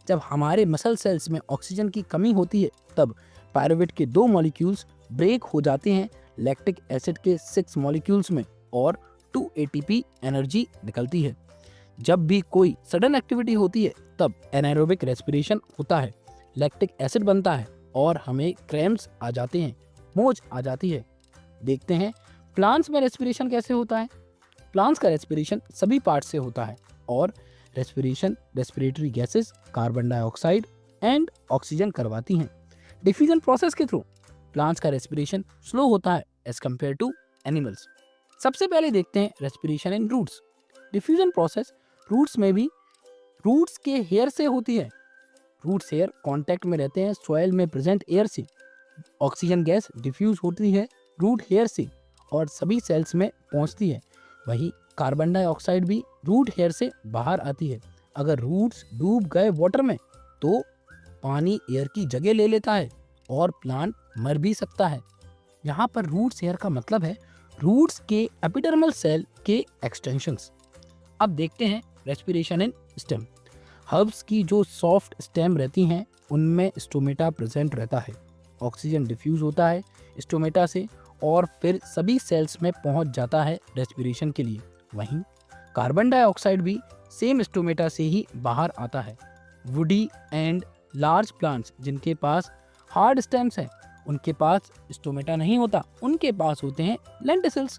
जब हमारे मसल सेल्स में ऑक्सीजन की कमी होती है तब पायरुवेट के 2 मॉलिक्यूल्स ब्रेक हो जाते हैं लैक्टिक एसिड के 6 मॉलिक्यूल्स में और 2 एटीपी एनर्जी निकलती है। जब भी कोई सडन एक्टिविटी होती है तब एनाएरोबिक रेस्पिरेशन होता है, लैक्टिक एसिड बनता है और हमें क्रैम्प्स आ जाते हैं, मोच आ जाती है। देखते हैं प्लांट्स में रेस्पिरेशन कैसे होता है। प्लांट्स का रेस्पिरेशन सभी पार्ट से होता है और respiration respiratory gases carbon dioxide and oxygen करवाती हैं। डिफ्यूजन प्रोसेस के थ्रू प्लांट्स का रेस्पिरेशन स्लो होता है एज कम्पेयर टू एनिमल्स। सबसे पहले देखते हैं respiration in roots. Diffusion process roots में भी रूट्स के हेयर से होती है। रूट्स हेयर कांटेक्ट में रहते हैं सॉइल में प्रेजेंट एयर से। ऑक्सीजन गैस डिफ्यूज होती है रूट हेयर से और सभी सेल्स में पहुंचती है। वही कार्बन डाइऑक्साइड भी रूट हेयर से बाहर आती है। अगर रूट्स डूब गए वाटर में तो पानी एयर की जगह ले लेता है और प्लांट मर भी सकता है। यहाँ पर रूट्स हेयर का मतलब है रूट्स के एपिडर्मल सेल के एक्सटेंशंस। अब देखते हैं रेस्पिरेशन इन स्टेम। हर्ब्स की जो सॉफ्ट स्टेम रहती हैं उनमें स्टोमेटा प्रेजेंट रहता है। ऑक्सीजन डिफ्यूज होता है स्टोमेटा से और फिर सभी सेल्स में पहुंच जाता है रेस्पिरेशन के लिए। वहीं कार्बन डाइऑक्साइड भी सेम स्टोमेटा से ही बाहर आता है। वुडी एंड लार्ज प्लांट्स जिनके पास हार्ड स्टेम्स हैं उनके पास स्टोमेटा नहीं होता, उनके पास होते हैं लेंटिसल्स।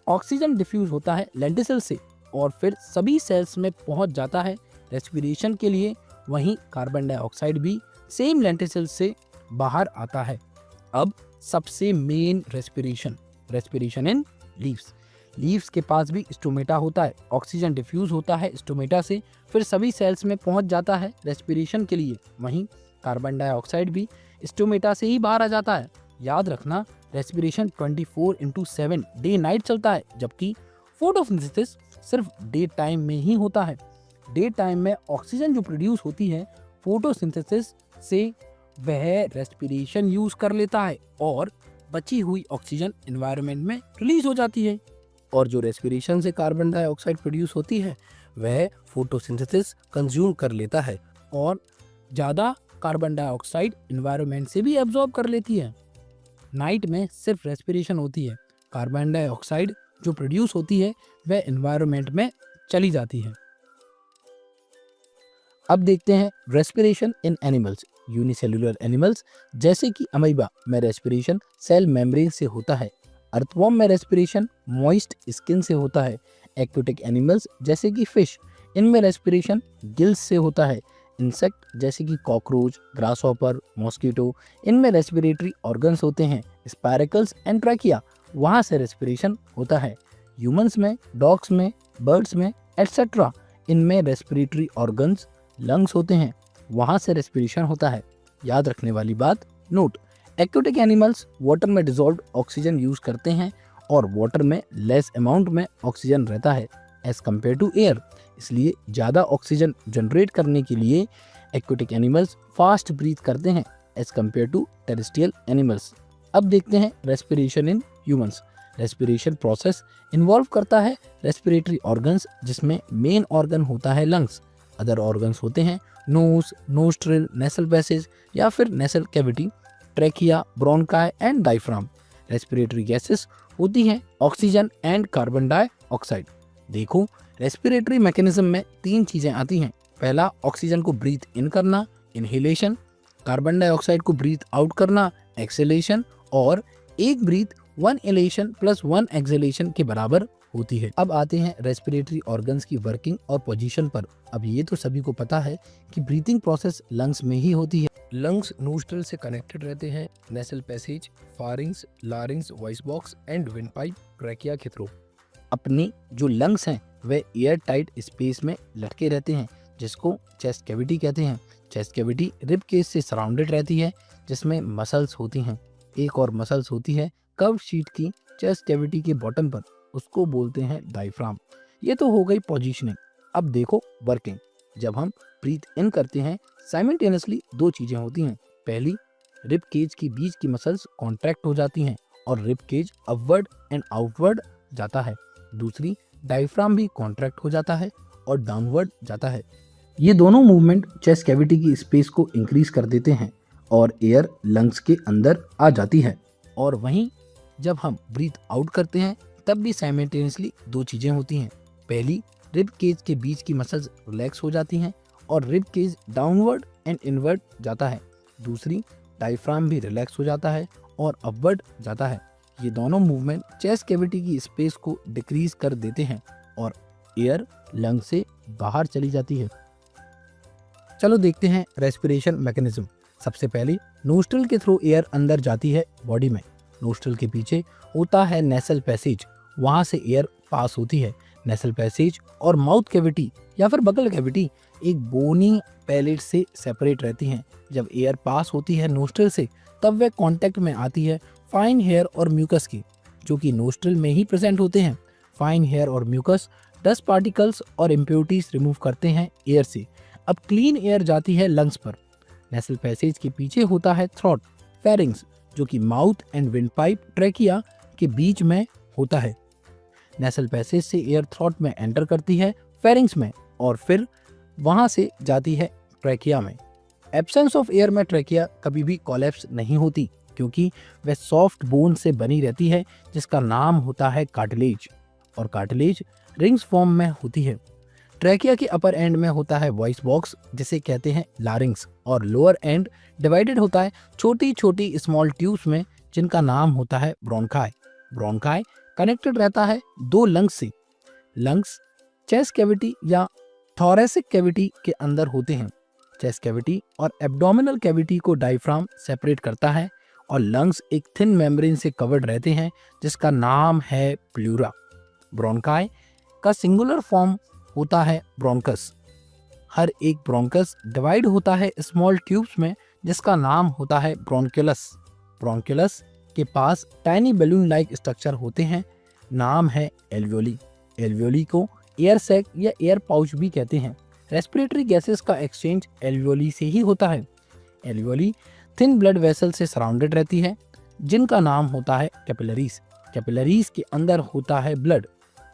ऑक्सीजन डिफ्यूज होता है लेंटिसल से और फिर सभी सेल्स में पहुंच जाता है रेस्पिरेशन के लिए। वहीं कार्बन डाइऑक्साइड भी सेम लेंटिसल्स से बाहर आता है। अब सबसे मेन रेस्पिरेशन इन लीव्स के पास भी स्टोमेटा होता है। ऑक्सीजन डिफ्यूज होता है स्टोमेटा से, फिर सभी सेल्स में पहुंच जाता है रेस्पिरेशन के लिए। वहीं कार्बन डाइऑक्साइड भी स्टोमेटा से ही बाहर आ जाता है। याद रखना, रेस्पिरेशन 24/7 डे नाइट चलता है, जबकि फोटोसिंथेसिस सिर्फ डे टाइम में ही होता है। डे टाइम में ऑक्सीजन जो प्रोड्यूस होती है फोटोसिंथेसिस से, वह रेस्पिरेशन यूज कर लेता है और बची हुई ऑक्सीजन एनवायरनमेंट में रिलीज हो जाती है। और जो रेस्पिरेशन से कार्बन डाइऑक्साइड प्रोड्यूस होती है वह फोटोसिंथेसिस कंज्यूम कर लेता है। और ज़्यादा कार्बन डाइऑक्साइड एनवायरनमेंट से भी एब्जॉर्ब कर लेती है। नाइट में सिर्फ रेस्पिरेशन होती है, कार्बन डाइऑक्साइड जो प्रोड्यूस होती है वह एनवायरनमेंट में चली जाती है। अब देखते हैं रेस्पिरेशन इन एनिमल्स। यूनिसेलुलर एनिमल्स जैसे कि अमीबा में रेस्पिरेशन सेल मेम्ब्रेन से होता है। अर्थवॉर्म में रेस्पिरेशन मॉइस्ट स्किन से होता है। एक्वेटिक एनिमल्स जैसे कि फिश, इनमें रेस्पिरेशन गिल्स से होता है। इंसेक्ट जैसे कि कॉकरोच, ग्रासहॉपर, मॉस्किटो, इनमें रेस्पिरेटरी ऑर्गन्स होते हैं। स्पायरेकल्स एंड ट्रैकिया, वहाँ से रेस्पिरेशन होता है। ह्यूमंस में, डॉग्स में, बर्ड्स में एटसेट्रा, इनमें रेस्पिरेटरी ऑर्गन्स लंग्स होते हैं, वहाँ से रेस्पिरेशन होता है। याद रखने वाली बात, नोट, एक्वेटिक एनिमल्स वाटर में डिजॉल्व ऑक्सीजन यूज करते हैं और वाटर में लेस अमाउंट में ऑक्सीजन रहता है एज कम्पेयर टू एयर। इसलिए ज़्यादा ऑक्सीजन जनरेट करने के लिए एक्वेटिक एनिमल्स फास्ट ब्रीथ करते हैं as compare to terrestrial animals. अब देखते हैं respiration in humans. Respiration process involve करता है रेस्पिरेटरी ऑर्गन्स, जिसमें मेन ऑर्गन होता है लंग्स। अदर ऑर्गन्स होते हैं नोज, नोस्ट्रिल, नेसल पैसेज या फिर nasal cavity, trachea, bronchi and diaphragm. Respiratory gases होती हैं ऑक्सीजन एंड कार्बन डाइऑक्साइड। देखो, रेस्पिरेटरी मैकेनिज्म में 3 चीज़ें आती हैं। पहला, ऑक्सीजन को ब्रीथ इन करना, इनहेलेशन, कार्बन डाइऑक्साइड को ब्रीथ आउट करना, एक्सेलेशन, और एक ब्रीथ 1 इनहेलेशन प्लस 1 एक्सेलेशन के बराबर होती है। अब आते हैं रेस्पिरेटरी ऑर्गन्स की वर्किंग और पोजीशन पर। अब ये तो सभी को पता है कि ब्रीथिंग प्रोसेस लंग्स में ही होती है। लंग्स नोस्ट्रल से कनेक्टेड रहते हैं nasal passage, pharynx, larynx, voice box and wind pipe, trachea के थ्रू। अपनी जो लंग्स हैं वे एयर टाइट स्पेस में लटके रहते हैं, जिसको चेस्ट कैविटी कहते हैं। चेस्ट कैविटी रिब केस से सराउंडेड रहती है, जिसमें मसल्स होती हैं। एक और मसल्स होती है कर्व शीट की चेस्ट कैविटी के बॉटम पर, उसको बोलते हैं डायफ्राम। ये तो हो गई पोजीशनिंग। अब देखो वर्किंग। जब हम ब्रीथ इन करते हैं, साइमल्टेनियसली 2 चीज़ें होती हैं। पहली, रिब केज की बीच की मसल्स कॉन्ट्रैक्ट हो जाती हैं और rib cage upward and outward जाता है। दूसरी, डायफ्राम भी कॉन्ट्रैक्ट हो जाता है और डाउनवर्ड जाता है। ये दोनों मूवमेंट चेस्ट कैविटी की स्पेस को इंक्रीज कर देते हैं और एयर लंग्स के अंदर आ जाती है। और वहीं जब हम ब्रीथ आउट करते हैं तब भी साइमल्टेनियसली 2 चीज़ें होती हैं। पहली, रिब केज के बीच की मसल्स रिलैक्स हो जाती हैं और rib cage downward and inward जाता है। दूसरी, डायफ्राम भी रिलैक्स हो जाता है और अपवर्ड जाता है। ये दोनों मूवमेंट चेस्ट कैविटी की स्पेस को डिक्रीज कर देते हैं और एयर लंग से बाहर चली जाती है। चलो देखते हैं रेस्पिरेशन मैकेनिज्म। सबसे पहले नोस्ट्रल के थ्रू एयर अंदर जाती है बॉडी में। नोस्ट्रल के पीछे होता है नेसल पैसेज, वहाँ से एयर पास होती है। नेसल पैसेज और माउथ कैविटी या फिर बगल कैविटी एक बोनी पैलेट से सेपरेट रहती हैं। जब एयर पास होती है नोस्ट्रल से, तब वह कांटेक्ट में आती है फाइन हेयर और म्यूकस की, जो कि नोस्ट्रल में ही प्रेजेंट होते हैं। फाइन हेयर और म्यूकस डस्ट पार्टिकल्स और इम्प्योरिटीज रिमूव करते हैं एयर से। अब क्लीन एयर जाती है लंग्स पर। नेसल पैसेज के पीछे होता है थ्रोट, फेरिंग्स, जो कि mouth and wind pipe, trachea के बीच में होता है। नेसल पैसेज से एयर थ्रोट में एंटर करती है, फेरिंग्स में, और फिर वहां से जाती है ट्रैकिया में। एब्सेंस ऑफ एयर में ट्रैकिया कभी भी कोलैप्स नहीं होती, क्योंकि वह सॉफ्ट बोन से बनी रहती है, जिसका नाम होता है कार्टिलेज, और कार्टिलेज रिंग्स फॉर्म में होती है। ट्रैकिया के अपर एंड में होता है वॉइस बॉक्स, जिसे कहते हैं लारिंग्स, और लोअर एंड डिवाइडेड होता है छोटी छोटी स्मॉल ट्यूब्स में, जिनका नाम होता है ब्रोंकाई। ब्रोंकाई कनेक्टेड रहता है 2 लंग्स से। लंग्स चेस्ट कैविटी या थोरेसिक कैविटी के अंदर होते हैं। चेस्ट कैविटी और एब्डोमिनल कैविटी को डायफ्राम सेपरेट करता है और लंग्स एक थिन मेम्ब्रेन से कवर्ड रहते हैं जिसका नाम है प्लूरा। ब्रोंकाई का सिंगुलर फॉर्म होता है ब्रोंकस। हर एक ब्रोंकस डिवाइड होता है स्मॉल ट्यूब्स में जिसका नाम होता है ब्रोंक्यूलस। ब्रोंक्यूलस के पास टाइनी बैलून लाइक स्ट्रक्चर होते हैं, नाम है एल्वियोली। एल्वियोली को एयर सैक या एयर पाउच भी कहते हैं। रेस्पिरेटरी गैसेस का एक्सचेंज एल्वियोली से ही होता है। एल्वियोली थिन ब्लड वेसल से सराउंडेड रहती है जिनका नाम होता है कैपिलरीज। कैपिलरीज के अंदर होता है ब्लड।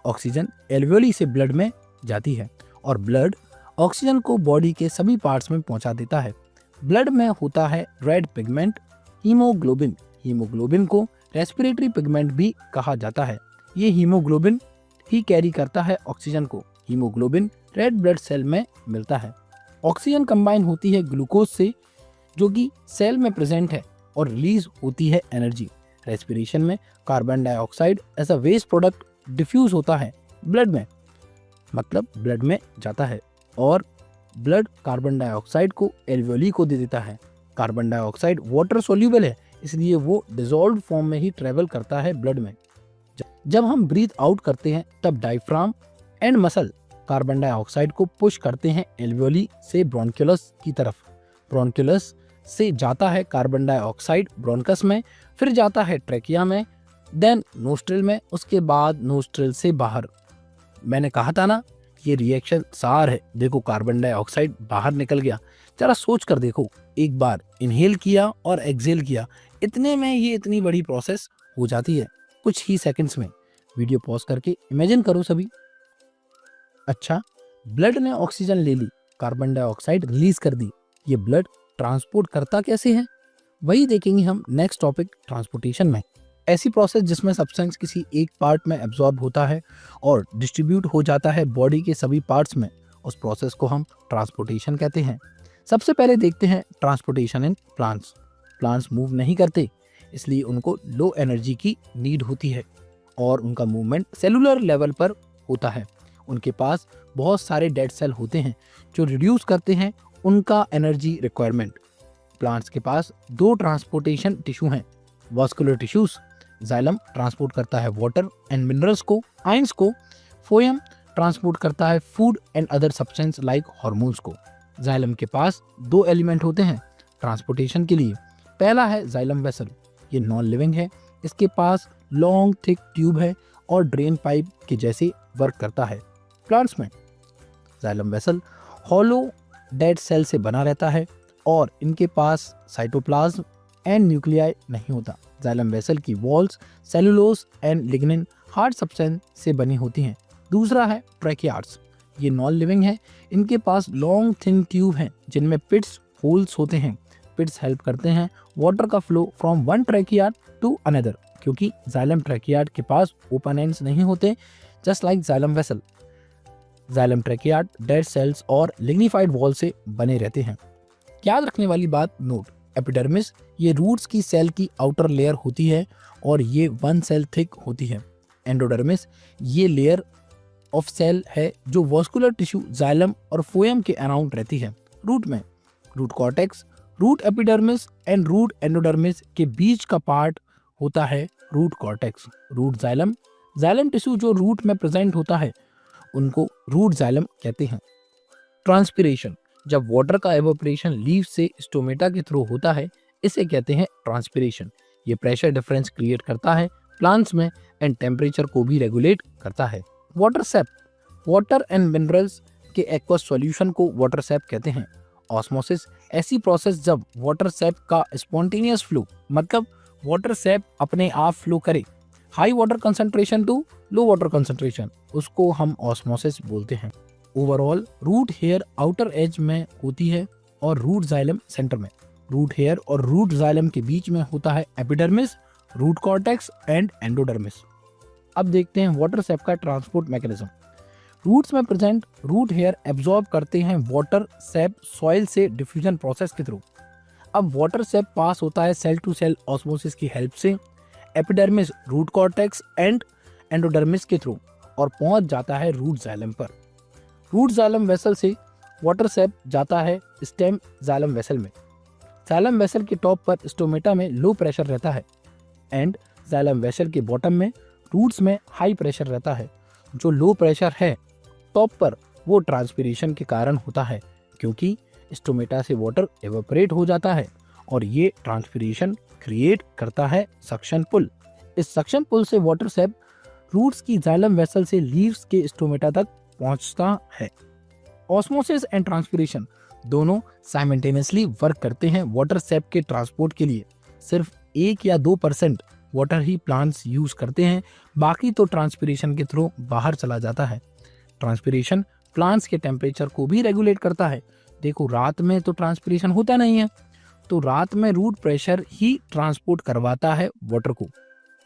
ऑक्सीजन एल्वियोली से ब्लड में जाती है और ब्लड ऑक्सीजन को बॉडी के सभी पार्ट्स में पहुंचा देता है। ब्लड में होता है रेड पिगमेंट हीमोग्लोबिन। हीमोग्लोबिन को रेस्पिरेटरी पिगमेंट भी कहा जाता है। ये हीमोग्लोबिन ही कैरी करता है ऑक्सीजन को। हीमोग्लोबिन रेड ब्लड सेल में मिलता है। ऑक्सीजन कंबाइन होती है ग्लूकोज से जो कि सेल में प्रेजेंट है और रिलीज होती है एनर्जी। रेस्पिरेशन में carbon dioxide as a waste product diffuse होता है ब्लड में, मतलब ब्लड में जाता है और ब्लड कार्बन डाइऑक्साइड को एल्वियोली को दे देता है। कार्बन डाइऑक्साइड वाटर सोल्यूबल है इसलिए वो डिसॉल्व्ड फॉर्म में ही ट्रेवल करता है ब्लड में। जब हम ब्रीथ आउट करते हैं तब diaphragm and muscle carbon dioxide को पुश करते हैं एल्वियोली से ब्रोंक्यूलस की तरफ। ब्रोंक्यूलस से जाता है कार्बन डाइऑक्साइड ब्रोंकस में, फिर जाता है ट्रेकिया में, देन नोस्ट्रिल में, उसके बाद नोस्ट्रिल से बाहर। मैंने कहा था ना ये रिएक्शन सार है। देखो कार्बन डाइऑक्साइड बाहर निकल गया। जरा सोच कर देखो, एक बार इनहेल किया और एक्सहेल किया, इतने में ये इतनी बड़ी प्रोसेस हो जाती है कुछ ही सेकंड्स में। वीडियो पॉज करके इमेजिन करो सभी। अच्छा, ब्लड ने ऑक्सीजन ले ली, कार्बन डाइऑक्साइड रिलीज कर दी, ये ब्लड ट्रांसपोर्ट करता कैसे है वही देखेंगे हम नेक्स्ट टॉपिक ट्रांसपोर्टेशन में। ऐसी प्रोसेस जिसमें सब्सटेंस किसी एक पार्ट में एब्जॉर्ब होता है और डिस्ट्रीब्यूट हो जाता है बॉडी के सभी पार्ट्स में, उस प्रोसेस को हम ट्रांसपोर्टेशन कहते हैं। सबसे पहले देखते हैं transportation in plants. Plants move नहीं करते इसलिए उनको लो एनर्जी की नीड होती है और उनका मूवमेंट सेलुलर लेवल पर होता है। उनके पास बहुत सारे डेड सेल होते हैं जो रिड्यूस करते हैं उनका एनर्जी रिक्वायरमेंट। प्लांट्स के पास दो ट्रांसपोर्टेशन टिश्यू हैं, वास्कुलर टिश्यूज। जाइलम ट्रांसपोर्ट करता है वाटर एंड मिनरल्स को, आयंस को। फोएम ट्रांसपोर्ट करता है food and other substance like hormones को। जाइलम के पास दो एलिमेंट होते हैं ट्रांसपोर्टेशन के लिए। पहला है जाइलम वेसल, ये नॉन लिविंग है, इसके पास लॉन्ग थिक ट्यूब है और ड्रेन पाइप के जैसे वर्क करता है। प्लांट्स में xylem vessel hollow dead cell से बना रहता है और इनके पास साइटोप्लाज्म एंड न्यूक्लियाई नहीं होता। जाइलम वेसल की walls cellulose and lignin hard substance से बनी होती हैं। दूसरा है ट्रैकियार्ड्स, ये नॉन लिविंग है, इनके पास लॉन्ग थिन ट्यूब हैं जिनमें पिट्स होल्स होते हैं। पिट्स हेल्प करते हैं वाटर का flow from one tracheid to another, क्योंकि जाइलम ट्रैकियार्ड के पास ओपन एंड्स नहीं होते just like xylem vessel. Xylem tracheid dead cells और लिग्निफाइड वॉल से बने रहते हैं। याद रखने वाली बात नोट, एपिडर्मिस ये रूट्स की सेल की आउटर लेयर होती है और ये 1 सेल थिक होती है। एंडोडर्मिस ये लेयर ऑफ सेल है जो वास्कुलर टिश्यू जाइलम और फोएम के अराउंड रहती है। रूट में root cortex, root epidermis and root endodermis के बीच का पार्ट होता है root cortex. Root xylem, xylem tissue जो रूट में प्रेजेंट होता है उनको रूट जाइलम कहते हैं। ट्रांसपिरेशन, जब वाटर का एवोपरेशन लीफ से स्टोमेटा के थ्रू होता है इसे कहते हैं ट्रांसपिरेशन। ये प्रेशर डिफरेंस क्रिएट करता है प्लांट्स में एंड टेम्परेचर को भी रेगुलेट करता है। Water sap, water and minerals के एक्वस सॉल्यूशन को वाटर सेप कहते हैं। ऑस्मोसिस, ऐसी प्रोसेस जब वाटर सेप का स्पॉन्टेनियस फ्लो, मतलब वाटर सेप अपने आप फ्लो करे high water concentration to low water concentration, उसको हम ऑस्मोसिस बोलते हैं। Overall root hair outer edge में होती है और रूट जाइलम सेंटर में। रूट हेयर और रूट जाइलम के बीच में होता है epidermis, root cortex and endodermis. अब देखते हैं वाटर सेप का ट्रांसपोर्ट मैकेनिज्म। रूट्स में प्रेजेंट रूट हेयर एब्जॉर्ब करते हैं वाटर सेप सॉइल से डिफ्यूजन प्रोसेस के थ्रू। अब वाटर सेप पास होता है सेल टू सेल ऑस्मोसिस की हेल्प से epidermis, root cortex and endodermis के थ्रू और पहुंच जाता है रूट जाइलम पर। रूट जाइलम वेसल से वाटर सेप जाता है स्टेम जाइलम वेसल में। जाइलम वेसल के टॉप पर स्टोमेटा में लो प्रेशर रहता है एंड जाइलम वेसल के बॉटम में रूट्स में हाई प्रेशर रहता है। जो लो प्रेशर है टॉप पर वो ट्रांसपिरेशन के कारण होता है, क्योंकि स्टोमेटा से वाटर एवापोरेट हो जाता है और ये ट्रांसपिरेशन क्रिएट करता है सक्शन पुल। इस सक्शन पुल से वाटर सेप रूट्स की जाइलम वेसल से लीव्स के स्टोमेटा तक पहुंचता है। ऑस्मोसिस एंड ट्रांसपिरेशन दोनों साइमल्टेनियसली वर्क करते हैं वाटर सेप के ट्रांसपोर्ट के लिए। सिर्फ 1 या 2% वाटर ही प्लांट्स यूज करते हैं, बाकी तो ट्रांसपिरेशन के थ्रू बाहर चला जाता है। ट्रांसपिरेशन प्लांट्स के टेम्परेचर को भी रेगुलेट करता है। देखो, रात में तो ट्रांसपिरेशन होता नहीं है, तो रात में रूट प्रेशर ही ट्रांसपोर्ट करवाता है वाटर को।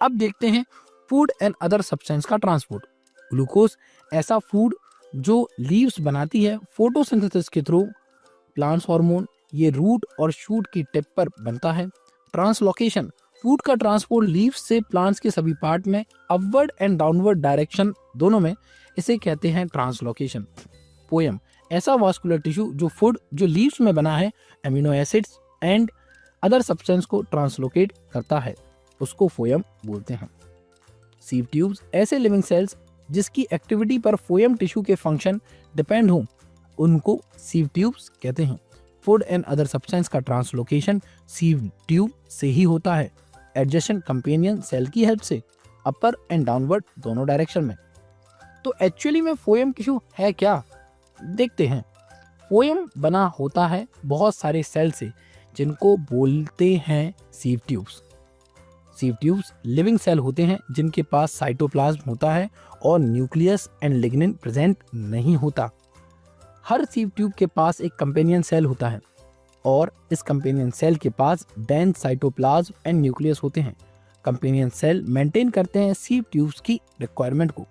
अब देखते हैं फूड एंड अदर सब्सटेंस का ट्रांसपोर्ट। ग्लूकोज ऐसा फूड जो लीव्स बनाती है फोटोसिंथेसिस के थ्रू। प्लांट्स हार्मोन ये रूट और शूट की टिप पर बनता है। ट्रांसलोकेशन फूड का ट्रांसपोर्ट लीव्स से प्लांट्स के सभी पार्ट में अपवर्ड एंड डाउनवर्ड डायरेक्शन दोनों में, इसे कहते हैं ट्रांसलोकेशन। पोएम ऐसा वास्कुलर टिश्यू जो फूड जो लीव्स में बना है amino acids and other substance को ट्रांसलोकेट करता है, उसको फोएम बोलते हैं। सीव ट्यूब्स ऐसे लिविंग सेल्स जिसकी एक्टिविटी पर फोएम टिश्यू के फंक्शन डिपेंड हो, उनको सीव ट्यूब्स कहते हैं। फूड एंड अदर सब्सटेंस का ट्रांसलोकेशन सीव ट्यूब से ही होता है, एडजेसेंट कंपेनियन सेल की हेल्प से, अपर एंड डाउनवर्ड दोनों डायरेक्शन में। तो एक्चुअली में फोएम टिश्यू है क्या, देखते हैं। फोएम बना होता है बहुत सारे सेल से जिनको बोलते हैं sieve tubes. Sieve tubes living cell होते हैं जिनके पास साइटोप्लाज्म होता है और न्यूक्लियस एंड लिग्निन प्रेजेंट नहीं होता। हर सीव ट्यूब के पास एक कंपेनियन सेल होता है और इस कंपेनियन सेल के पास डेंस साइटोप्लाज्म एंड न्यूक्लियस होते हैं। कंपेनियन सेल मेंटेन करते हैं सीव ट्यूब्स की रिक्वायरमेंट को।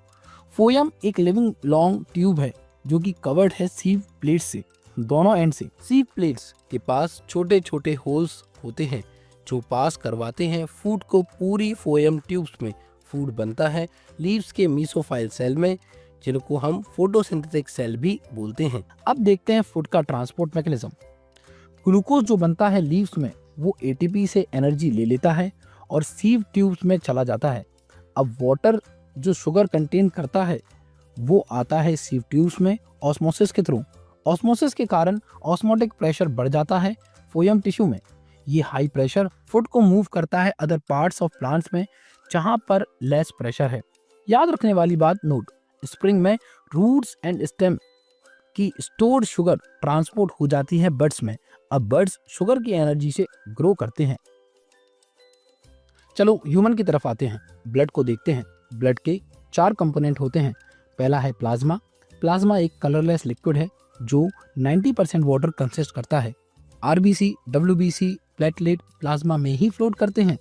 फोएम एक लिविंग लॉन्ग ट्यूब है जो कि कवर्ड है सीव प्लेट्स से, दोनों एंड से। सीव प्लेट्स के पास छोटे छोटे होल्स होते हैं जो पास करवाते हैं फूड को पूरी फोएम ट्यूब्स में। फूड बनता है लीव्स के मीसोफाइल सेल में, जिनको हम फोटोसिंथेटिक सेल भी बोलते हैं। अब देखते हैं फूड का ट्रांसपोर्ट मैकेनिज्म। ग्लूकोज जो बनता है लीव्स में वो एटीपी से एनर्जी ले लेता है और सीव ट्यूब्स में चला जाता है। अब वाटर जो शुगर कंटेन करता है वो आता है सीव ट्यूब्स में ऑस्मोसिस के थ्रू। ऑस्मोसिस के कारण ऑस्मोटिक प्रेशर बढ़ जाता है फोएम टिश्यू में। ये हाई प्रेशर फूड को मूव करता है अदर पार्ट्स ऑफ प्लांट्स में जहां पर लेस प्रेशर है। याद रखने वाली बात नोट, स्प्रिंग में रूट्स एंड स्टेम की स्टोर्ड शुगर ट्रांसपोर्ट हो जाती है बर्ड्स में। अब बर्ड्स शुगर की एनर्जी से ग्रो करते हैं। चलो ह्यूमन की तरफ आते हैं, ब्लड को देखते हैं। ब्लड के 4 कंपोनेंट होते हैं। पहला है प्लाज्मा। प्लाज्मा एक कलरलेस लिक्विड है जो 90% वाटर कंसिस्ट करता है। आरबीसी, डब्ल्यूबीसी, प्लेटलेट प्लाज्मा में ही फ्लोट करते हैं।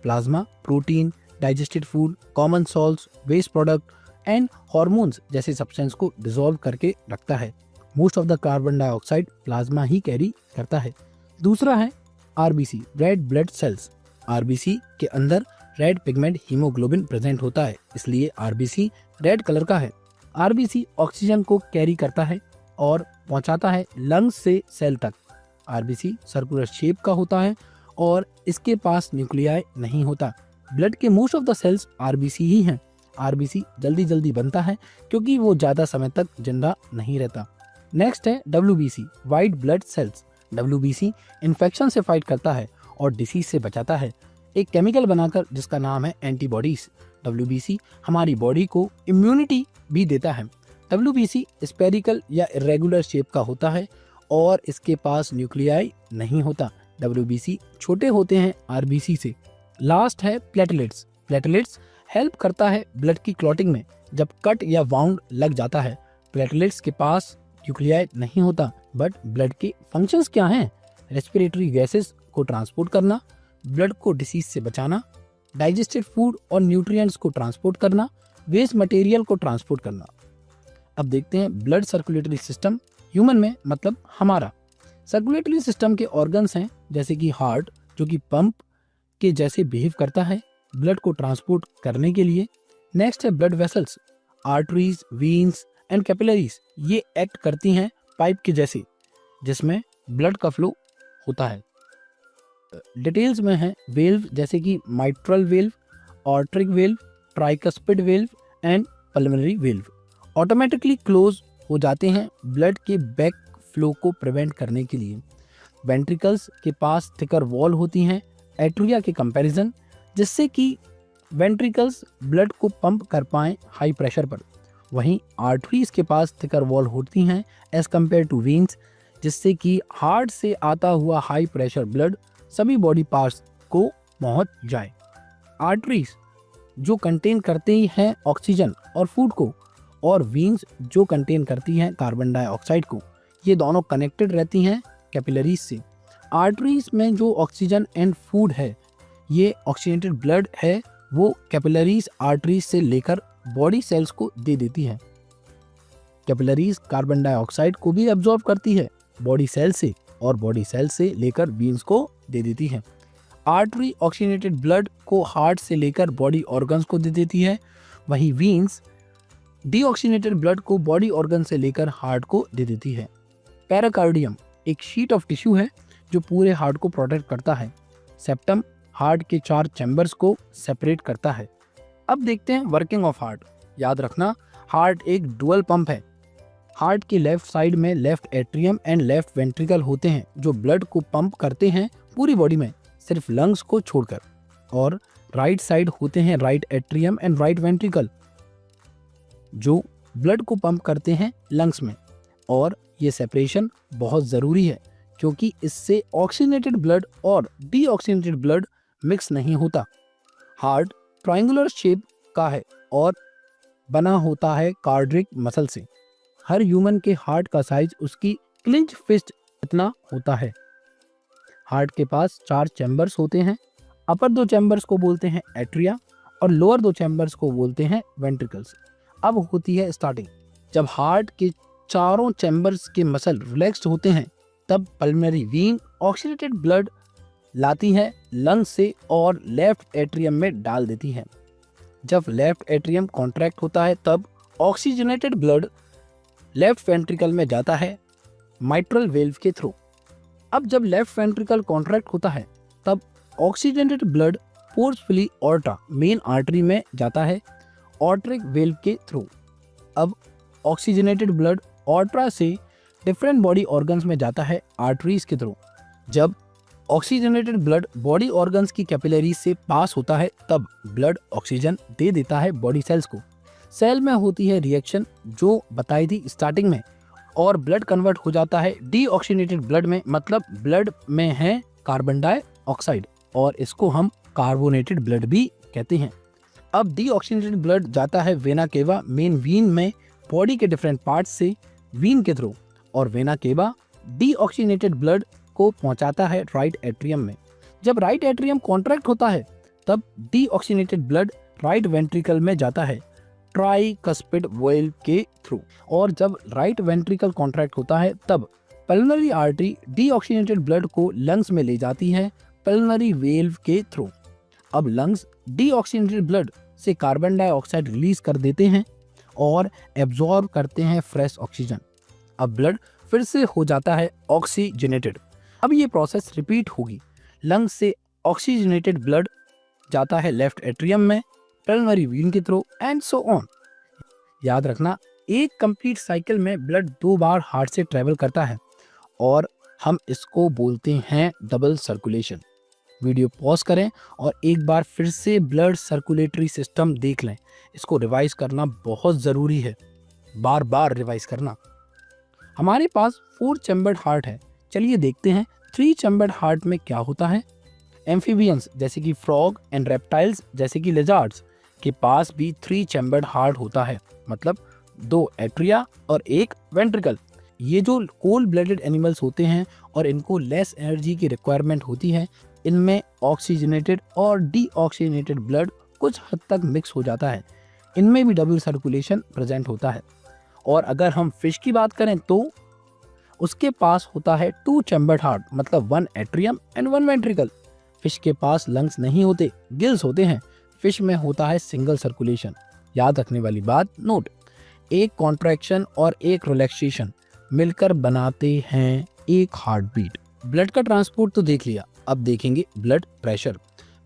Plasma protein, digested food, common salts, waste product and hormones जैसे सब्सटेंस को डिसॉल्व करके रखता है। Most of the carbon dioxide plasma ही कैरी करता है। दूसरा है RBC, red blood cells. RBC के अंदर रेड पिगमेंट हीमोग्लोबिन प्रेजेंट होता है, इसलिए आरबीसी रेड कलर का है। आरबीसी ऑक्सीजन को कैरी करता है और पहुंचाता है लंग्स से सेल तक। आरबीसी सर्कुलर शेप का होता है और इसके पास न्यूक्लियाई नहीं होता। ब्लड के most of the cells RBC ही हैं। आरबीसी जल्दी जल्दी बनता है क्योंकि वो ज्यादा समय तक जिंदा नहीं रहता। नेक्स्ट है WBC, white blood cells. WBC infection से फाइट करता है और डिसीज से बचाता है एक केमिकल बनाकर जिसका नाम है एंटीबॉडीज। डब्ल्यूबीसी हमारी बॉडी को इम्यूनिटी भी देता है। डब्ल्यूबीसी स्पेरिकल या इरेगुलर शेप का होता है और इसके पास न्यूक्लियाई नहीं होता। डब्ल्यूबीसी छोटे होते हैं आरबीसी से। लास्ट है प्लेटलेट्स। प्लेटलेट्स हेल्प करता है ब्लड की क्लॉटिंग में जब कट या वाउंड लग जाता है। प्लेटलेट्स के पास न्यूक्लियाई नहीं होता, बट ब्लड के फंक्शंस क्या हैं? रेस्पिरेटरी गैसेस को ट्रांसपोर्ट करना, ब्लड को डिसीज से बचाना, डाइजेस्टेड फूड और न्यूट्रिएंट्स को ट्रांसपोर्ट करना, वेस्ट मटेरियल को ट्रांसपोर्ट करना। अब देखते हैं ब्लड सर्कुलेटरी सिस्टम ह्यूमन में, मतलब हमारा सर्कुलेटरी सिस्टम के ऑर्गन्स हैं जैसे कि हार्ट जो कि पंप के जैसे बिहेव करता है ब्लड को ट्रांसपोर्ट करने के लिए। नेक्स्ट है blood vessels, arteries, veins and capillaries ये एक्ट करती हैं पाइप के जैसे, जिसमें ब्लड का फ्लो होता है। डिटेल्स में है वेल्व जैसे कि mitral valve, aortic valve, tricuspid valve and pulmonary valve automatically close हो जाते हैं ब्लड के बैक फ्लो को प्रिवेंट करने के लिए। वेंट्रिकल्स के पास थिकर वॉल होती हैं एट्रिया के कंपैरिजन, जिससे कि वेंट्रिकल्स ब्लड को पंप कर पाएं हाई प्रेशर पर। वहीं आर्टरीज के पास थिकर वॉल होती हैं एज कम्पेयर टू वेन्स, जिससे कि हार्ट से आता हुआ हाई प्रेशर ब्लड सभी बॉडी पार्ट्स को पहुंच जाए। आर्टरीज जो कंटेन करते हैं ऑक्सीजन और फूड को, और वेन्स जो कंटेन करती हैं कार्बन डाइऑक्साइड को, ये दोनों कनेक्टेड रहती हैं कैपिलरीज से। आर्टरीज में जो ऑक्सीजन एंड फूड है, ये ऑक्सीजनेटेड ब्लड है, वो कैपिलरीज आर्टरीज से लेकर बॉडी सेल्स को दे देती है। कैपिलरीज कार्बन डाइऑक्साइड को भी एब्जॉर्ब करती है बॉडी सेल से, और बॉडी सेल से लेकर वेन्स को दे देती है। आर्टरी ऑक्सीजनेटेड ब्लड को हार्ट से लेकर बॉडी ऑर्गन्स को दे देती है, वहीं वेन्स डीऑक्सीजनेटेड ब्लड को बॉडी ऑर्गन से लेकर हार्ट को दे देती है। पेरिकार्डियम एक शीट ऑफ टिश्यू है जो पूरे हार्ट को प्रोटेक्ट करता है। सेप्टम हार्ट के 4 चैम्बर्स को सेपरेट करता है। अब देखते हैं वर्किंग ऑफ हार्ट। याद रखना, हार्ट एक डुअल पंप है। हार्ट की लेफ्ट साइड में left atrium and left ventricle होते हैं जो ब्लड को पंप करते हैं पूरी बॉडी में, सिर्फ लंग्स को छोड़कर, और राइट साइड होते हैं right atrium and right ventricle जो ब्लड को पंप करते हैं लंग्स में। और ये सेपरेशन बहुत ज़रूरी है क्योंकि इससे ऑक्सीजनेटेड ब्लड और डीऑक्सीजनेटेड ब्लड मिक्स नहीं होता। हार्ट ट्रायंगुलर शेप का है और बना होता है कार्डियक मसल से। हर ह्यूमन के हार्ट का साइज उसकी क्लिंच फिस्ट इतना होता है। हार्ट के पास 4 चैम्बर्स होते हैं। अपर 2 चैम्बर्स को बोलते हैं एट्रिया और लोअर 2 चैम्बर्स को बोलते हैं वेंट्रिकल्स। अब होती है स्टार्टिंग। जब हार्ट के चारों चैम्बर्स के मसल रिलैक्स्ड होते हैं तब पल्मोनरी वेन ऑक्सीजनेटेड ब्लड लाती है लंग्स से और लेफ्ट एट्रियम में डाल देती है। जब लेफ्ट एट्रियम कॉन्ट्रैक्ट होता है तब ऑक्सीजनेटेड ब्लड लेफ्ट वेंट्रिकल में जाता है माइट्रल वेल्व के थ्रू। अब जब लेफ्ट वेंट्रिकल कॉन्ट्रैक्ट होता है तब oxygenated blood forcefully aorta main artery में जाता है ऑर्ट्रिक वेल्व के थ्रू। अब ऑक्सीजनेटेड ब्लड ऑर्ट्रा से डिफरेंट बॉडी ऑर्गन्स में जाता है आर्टरीज के थ्रू। जब ऑक्सीजनेटेड ब्लड बॉडी ऑर्गन्स की कैपिलरीज से पास होता है तब ब्लड ऑक्सीजन दे देता है बॉडी सेल्स को। सेल में होती है रिएक्शन जो बताई थी स्टार्टिंग में, और ब्लड कन्वर्ट हो जाता है डीऑक्सीजनेटेड ब्लड में, मतलब ब्लड में है कार्बन डाइऑक्साइड और इसको हम कार्बोनेटेड ब्लड भी कहते हैं। अब डीऑक्सीजनेटेड ब्लड जाता है वेना केवा मेन वीन में बॉडी के डिफरेंट पार्ट्स से वीन के थ्रू, और वेना केवा डीऑक्सीजनेटेड ब्लड को पहुंचाता है राइट एट्रियम में। जब राइट एट्रियम कॉन्ट्रैक्ट होता है तब डीऑक्सीजनेटेड ब्लड राइट वेंट्रिकल में जाता है ट्राइकस्पिड वेल्व के थ्रू, और जब राइट वेंट्रिकल कॉन्ट्रैक्ट होता है तब पल्मोनरी आर्टरी डीऑक्सीजनेटेड ब्लड को लंग्स में ले जाती है पल्मोनरी वेल्व के थ्रू। अब लंग्स डीऑक्सीजनेटेड ब्लड से कार्बन डाइऑक्साइड रिलीज कर देते हैं और एब्जॉर्ब करते हैं फ्रेश ऑक्सीजन। अब ब्लड फिर से हो जाता है ऑक्सीजनेटेड। अब ये प्रोसेस रिपीट होगी। लंग्स से ऑक्सीजनेटेड ब्लड जाता है लेफ्ट एट्रियम में पल्मोनरी वेन के थ्रू एंड सो ऑन। याद रखना, एक कंप्लीट साइकिल में ब्लड 2 बार हार्ट से ट्रेवल करता है और हम इसको बोलते हैं डबल सर्कुलेशन। वीडियो पॉज करें और एक बार फिर से ब्लड सर्कुलेटरी सिस्टम देख लें। इसको रिवाइज करना बहुत ज़रूरी है, बार बार रिवाइज करना। हमारे पास 4 चैम्बर्ड हार्ट है। चलिए देखते हैं 3 चैम्बर्ड हार्ट में क्या होता है। एम्फीबियंस जैसे कि फ्रॉग एंड रेप्टाइल्स जैसे कि लेजार्ड्स के पास भी 3 चैम्बर्ड हार्ट होता है, मतलब 2 एट्रिया और 1 वेंट्रिकल। ये जो कोल्ड ब्लडेड एनिमल्स होते हैं और इनको लेस एनर्जी की रिक्वायरमेंट होती है, इनमें ऑक्सीजनेटेड और डीऑक्सीजनेटेड ब्लड कुछ हद तक मिक्स हो जाता है। इनमें भी डबल सर्कुलेशन प्रेजेंट होता है। और अगर हम फिश की बात करें तो उसके पास होता है 2 चैम्बर्ड हार्ट, मतलब 1 एट्रियम एंड 1 वेंट्रिकल। फिश के पास लंग्स नहीं होते, गिल्स होते हैं। फिश में होता है सिंगल सर्कुलेशन। याद रखने वाली बात नोट, एक कॉन्ट्रैक्शन और एक रिलैक्सेशन मिलकर बनाते हैं एक हार्ट बीट। ब्लड का ट्रांसपोर्ट तो देख लिया, अब देखेंगे ब्लड प्रेशर।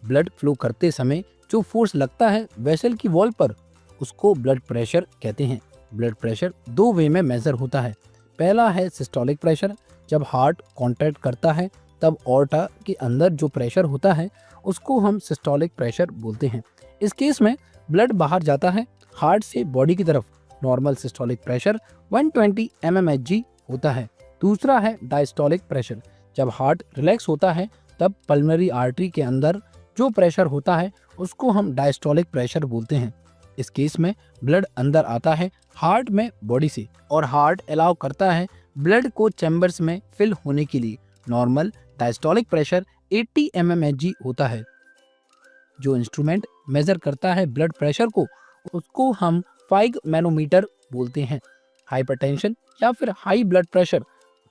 ब्लड फ्लो करते समय जो फोर्स लगता है वेसल की वॉल पर, उसको ब्लड प्रेशर कहते हैं। ब्लड प्रेशर दो वे में मेजर होता है। पहला है सिस्टोलिक प्रेशर, जब हार्ट कॉन्ट्रैक्ट करता है तब ऑर्टा के अंदर जो प्रेशर होता है उसको हम सिस्टोलिक प्रेशर बोलते हैं। इस केस में ब्लड बाहर जाता है हार्ट से बॉडी की तरफ। नॉर्मल सिस्टोलिक प्रेशर 120 mmHg होता है। दूसरा है डायस्टोलिक प्रेशर, जब हार्ट रिलैक्स होता है तब पल्मोनरी आर्टरी के अंदर जो प्रेशर होता है उसको हम डायस्टोलिक प्रेशर बोलते हैं। इस केस में ब्लड अंदर आता है हार्ट में बॉडी से और हार्ट अलाउ करता है ब्लड को चैम्बर्स में फिल होने के लिए। नॉर्मल डायस्टोलिक प्रेशर 80 mmHg होता है। जो इंस्ट्रूमेंट मेजर करता है ब्लड प्रेशर को उसको हम फाइग मैनोमीटर बोलते हैं। हाइपरटेंशन या फिर हाई ब्लड प्रेशर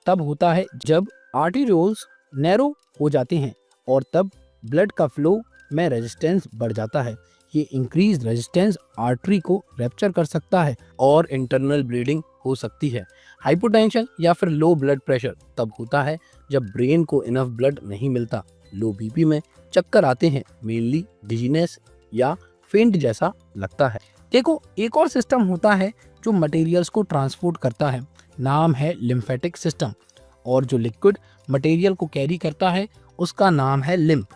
तब होता है जब आर्टेरियोल्स नैरो हो जाते हैं और तब ब्लड का फ्लो में रेजिस्टेंस बढ़ जाता है। ये इंक्रीज रेजिस्टेंस आर्टरी को रैप्चर कर सकता है और इंटरनल ब्लीडिंग हो सकती है। हाइपोटेंशन या फिर लो ब्लड प्रेशर तब होता है जब ब्रेन को इनफ ब्लड नहीं मिलता। लो बीपी में चक्कर आते हैं, मेनली डिजीनेस या फेंट जैसा लगता है। देखो, एक और सिस्टम होता है जो मटेरियल्स को ट्रांसपोर्ट करता है, नाम है लिम्फेटिक सिस्टम। और जो लिक्विड मटेरियल को कैरी करता है उसका नाम है लिम्फ।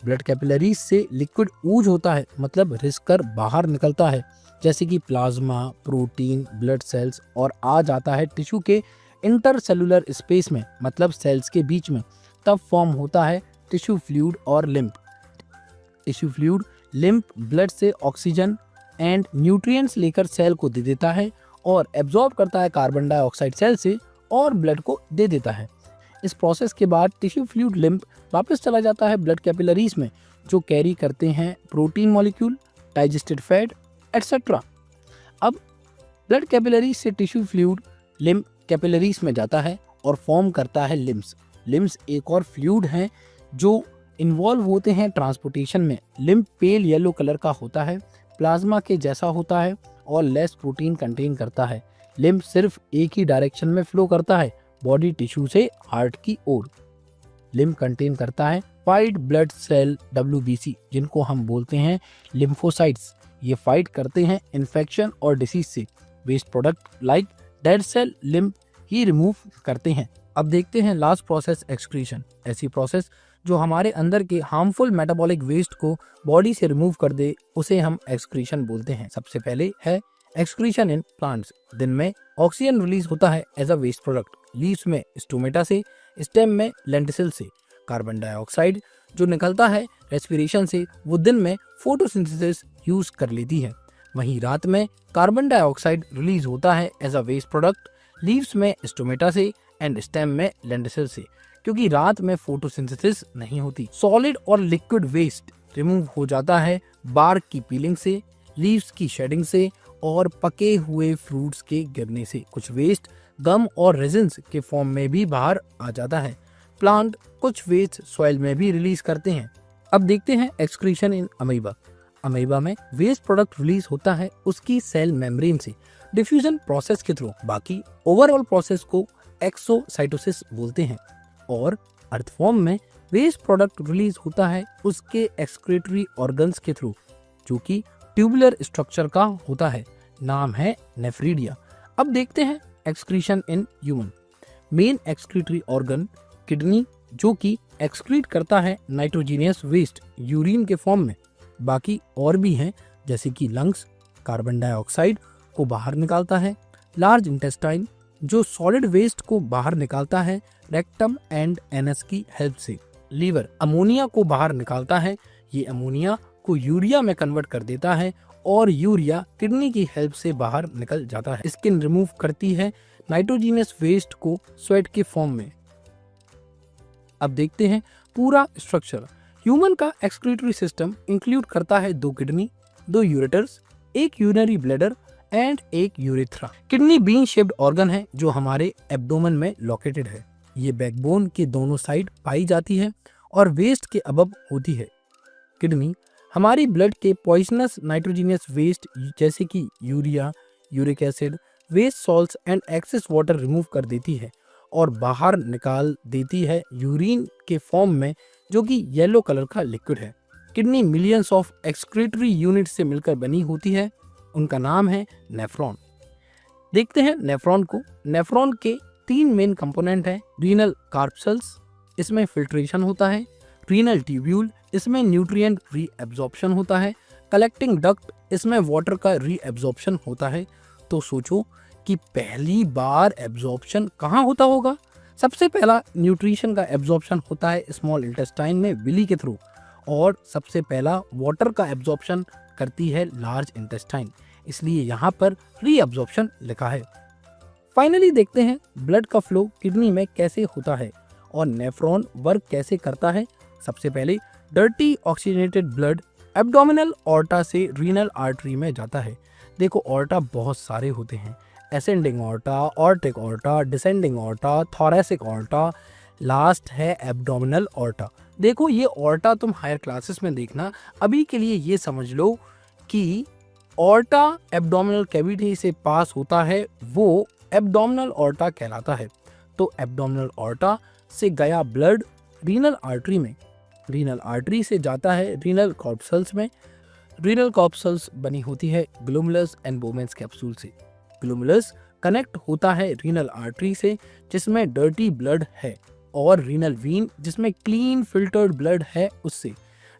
ब्लड कैपिलरीज से लिक्विड ऊज होता है, मतलब रिस कर बाहर निकलता है, जैसे कि प्लाज्मा, प्रोटीन, ब्लड सेल्स, और आ जाता है टिश्यू के इंटरसेलुलर स्पेस में, मतलब सेल्स के बीच में। तब फॉर्म होता है टिश्यू फ्लूइड और lymph. Tissue fluid lymph blood से ऑक्सीजन एंड न्यूट्रिएंट्स लेकर सेल को दे देता है और एब्जॉर्ब करता है कार्बन डाइऑक्साइड सेल से और ब्लड को दे देता है। इस प्रोसेस के बाद टिश्यू फ्लूइड लिम्फ वापस चला जाता है ब्लड कैपिलरीज में, जो कैरी करते हैं protein molecule, digested fat etcetera. अब ब्लड कैपिलरीज से टिश्यू फ्लूइड लिम्फ कैपिलरीज में जाता है और फॉर्म करता है लिम्फ्स। लिम्फ्स एक और फ्लूइड हैं जो इन्वॉल्व होते हैं ट्रांसपोर्टेशन में। लिम्फ पेल येलो कलर का होता है, प्लाज्मा के जैसा होता है और लेस प्रोटीन कंटेन करता है। लिम्फ सिर्फ एक ही डायरेक्शन में फ्लो करता है, बॉडी टिश्यू से हार्ट की ओर। लिम्फ कंटेन करता है वाइट ब्लड सेल WBC, जिनको हम बोलते हैं लिम्फोसाइट्स। ये फाइट करते हैं इन्फेक्शन और डिसीज से। Waste product like dead cell lymph ही रिमूव करते हैं। अब देखते हैं लास्ट प्रोसेस, एक्सक्रीशन। ऐसी प्रोसेस जो हमारे अंदर के हार्मफुल मेटाबॉलिक वेस्ट को बॉडी से रिमूव कर दे, उसे हम एक्सक्रीशन बोलते हैं। सबसे पहले है एक्सक्रीशन इन प्लांट्स। दिन में ऑक्सीजन रिलीज होता है as a waste product. Leaves में स्टोमेटा से, स्टेम में लेंटिसिल से। कार्बन डाइऑक्साइड जो निकलता है रेस्पिरेशन से, वो दिन में फोटोसिंथेसिस यूज कर लेती है। वहीं रात में कार्बन डाइऑक्साइड रिलीज होता है as a waste product, leaves में स्टोमेटा से एंड स्टेम में लेंटिसिल से, क्योंकि रात में फोटोसिंथेसिस नहीं होती। सॉलिड और लिक्विड वेस्ट रिमूव हो जाता है बार्क की पीलिंग से, लीव्स की शेडिंग से और पके हुए फ्रूट्स के गिरने से। कुछ वेस्ट गम और रेजिन्स के फॉर्म में भी बाहर आ जाता है। प्लांट कुछ वेस्ट सॉइल में भी रिलीज करते हैं। अब देखते हैं एक्सक्रीशन इन अमीबा। अमीबा में वेस्ट प्रोडक्ट रिलीज होता है उसकी सेल मेम्ब्रेन से डिफ्यूजन प्रोसेस के थ्रू। बाकी ओवरऑल प्रोसेस को एक्सोसाइटोसिस बोलते हैं। और अर्थवॉर्म में वेस्ट प्रोडक्ट रिलीज होता है उसके एक्सक्रीटरी ऑर्गन्स के थ्रू, जो कि ट्यूबुलर स्ट्रक्चर का होता है, नाम है नेफ्रीडिया। अब देखते हैं excretion in human. Main excretory organ kidney, जो कि एक्सक्रीट करता है नाइट्रोजीनियस वेस्ट यूरिन के फॉर्म में। बाकी और भी हैं, जैसे कि लंग्स कार्बन डाइऑक्साइड को बाहर निकालता है। लार्ज इंटेस्टाइन जो सॉलिड वेस्ट को बाहर निकालता है रेक्टम एंड एनस की हेल्प से। लीवर अमोनिया को बाहर निकालता है, ये अमोनिया को यूरिया में कन्वर्ट कर देता है और यूरिया किडनी की हेल्प से बाहर निकल जाता है। स्किन रिमूव करती है नाइट्रोजीनियस वेस्ट को स्वेट के फॉर्म में। अब देखते हैं पूरा स्ट्रक्चर। ह्यूमन का एक्सक्रीटरी सिस्टम इंक्लूड करता है 2 kidney, 2 ureters, 1 urinary bladder and 1 urethra. Kidney bean shaped organ है जो हमारे एब्डोमेन में लोकेटेड है। ये बैकबोन के दोनों साइड पाई जाती है और वेस्ट के अबव होती है। किडनी हमारी ब्लड के पॉइजनस नाइट्रोजीनियस वेस्ट जैसे कि urea uric acid, waste salts and excess water remove कर देती है और बाहर निकाल देती है यूरिन के फॉर्म में, जो कि येलो कलर का लिक्विड है। Kidney millions of excretory unit से मिलकर बनी होती है, उनका नाम है नेफ्रॉन। देखते हैं नेफ्रॉन को। नेफ्रॉन के 3 मेन कंपोनेंट हैं। रीनल कार्पसल्स, इसमें फिल्ट्रेशन होता है। रीनल ट्यूब्यूल, इसमें न्यूट्रिएंट रीएब्जॉर्प्शन होता है। कलेक्टिंग डक्ट, इसमें वाटर का रीएब्जॉर्प्शन होता है। तो सोचो कि पहली एब्जॉर्प्शन एब्जॉर्प्शन कहाँ होता होगा। सबसे पहला न्यूट्रिशन का एब्जॉर्प्शन होता है स्मॉल इंटेस्टाइन में विली के थ्रू, और सबसे पहला वाटर का एब्जॉर्प्शन करती है लार्ज इंटेस्टाइन, इसलिए यहाँ पर रीअब्जॉर्प्शन लिखा है। फाइनली देखते हैं ब्लड का फ्लो किडनी में कैसे होता है और नेफ्रॉन वर्क कैसे करता है। सबसे पहले dirty oxygenated blood abdominal aorta से रीनल आर्टरी में जाता है। देखो ऑर्टा बहुत सारे होते हैं, ascending aorta, aortic aorta, descending aorta, thoracic aorta, last है एब्डोमिनल ऑर्टा। देखो ये ऑर्टा तुम हायर क्लासेस में देखना, अभी के लिए ये समझ लो कि ऑर्टा एब्डोमिनल कैविटी से पास होता है, वो एब्डोमिनल ऑर्टा कहलाता है। तो एब्डोमिनल ऑर्टा से गया ब्लड रीनल आर्टरी में, रीनल आर्टरी से जाता है रीनल कॉर्पसल्स में। रीनल कॉर्पसल्स बनी होती है ग्लोमेरुलस एंड बोवेन्स कैप्सूल से। ग्लोमेरुलस कनेक्ट होता है रीनल आर्टरी से जिसमें डर्टी ब्लड है, और रीनल वीन जिसमें क्लीन फिल्टर्ड ब्लड है उससे।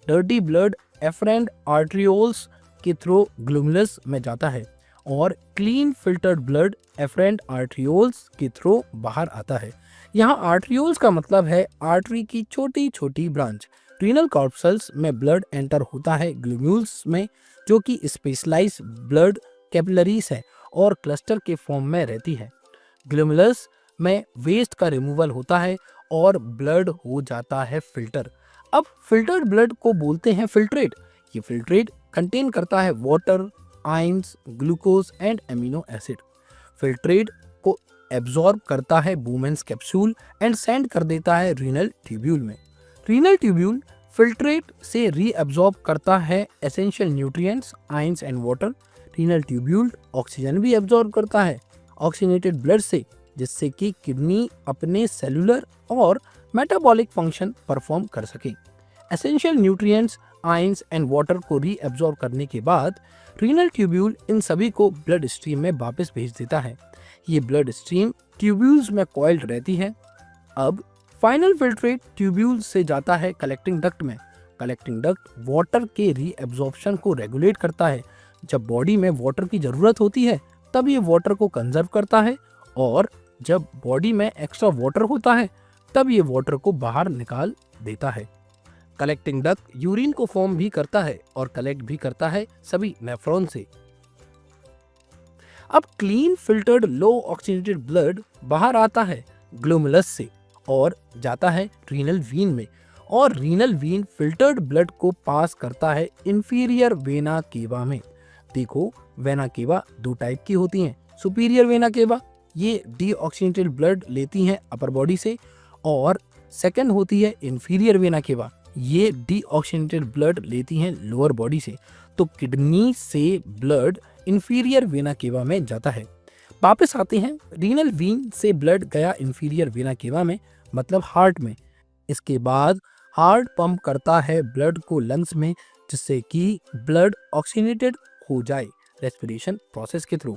डर्टी ब्लड एफरेंट आर्टरियोल्स के थ्रू ग्लोमेरुलस में जाता है और clean filtered blood efferent arterioles के थ्रू बाहर आता है। यहाँ आर्टरियोल्स का मतलब है आर्टरी की छोटी छोटी ब्रांच। रीनल कॉर्पसल्स में ब्लड एंटर होता है ग्लोम्यूल्स में, जो कि स्पेशलाइज ब्लड कैपिलरीज है और क्लस्टर के फॉर्म में रहती है। ग्लोमेरुलस में वेस्ट का रिमूवल होता है और ब्लड हो जाता है फिल्टर। अब फिल्टर्ड ब्लड को बोलते हैं फिल्ट्रेट। ये फिल्ट्रेट कंटेन करता है water, ions, glucose and amino acid. Filtrate को एब्जॉर्ब करता है बोवेन्स कैप्सूल एंड सेंड कर देता है रीनल ट्यूब्यूल में। रीनल ट्यूब्यूल फिल्ट्रेट से रीअब्जॉर्ब करता है essential nutrients, ions and water. Renal tubule oxygen भी एब्जॉर्ब करता है ऑक्सीजनेटेड ब्लड से, जिससे कि किडनी अपने सेलुलर और मेटाबॉलिक फंक्शन परफॉर्म कर सके। Essential nutrients, ions and water को रीअब्जॉर्ब करने के बाद रीनल ट्यूब्यूल इन सभी को ब्लड स्ट्रीम में वापस भेज देता है। ये ब्लड स्ट्रीम ट्यूब्यूल्स में कॉइल्ड रहती है। अब फाइनल फिल्ट्रेट ट्यूब्यूल से जाता है कलेक्टिंग डक्ट में। कलेक्टिंग डक्ट वाटर के रीअब्जॉर्प्शन को रेगुलेट करता है। जब बॉडी में वाटर की ज़रूरत होती है तब ये वाटर को कंजर्व करता है, और जब बॉडी में एक्स्ट्रा वाटर होता है तब ये वाटर को बाहर निकाल देता है। कलेक्टिंग डक्ट यूरिन को फॉर्म भी करता है और कलेक्ट भी करता है सभी नेफ्रॉन से। अब क्लीन फिल्टर्ड लो ऑक्सीजनेटेड ब्लड बाहर आता है ग्लोमेरुलस से और जाता है रीनल वीन में, और रीनल वीन फिल्टर्ड ब्लड को पास करता है इंफीरियर वेना केवा में। देखो वेना केवा 2 टाइप की होती हैं। सुपीरियर वेना केवा ये डीऑक्सीजनेटेड ब्लड लेती हैं अपर बॉडी से, और सेकंड होती है इंफीरियर वेना केवा, ये डीऑक्सीजनेटेड ब्लड लेती हैं लोअर बॉडी से। तो किडनी से ब्लड इंफीरियर वेना केवा में जाता है। वापस आते हैं, रीनल वीन से ब्लड गया इंफीरियर वेना केवा में, मतलब हार्ट में। इसके बाद हार्ट पंप करता है ब्लड को लंग्स में, जिससे कि ब्लड ऑक्सीजनेटेड हो जाए रेस्पिरेशन प्रोसेस के थ्रू।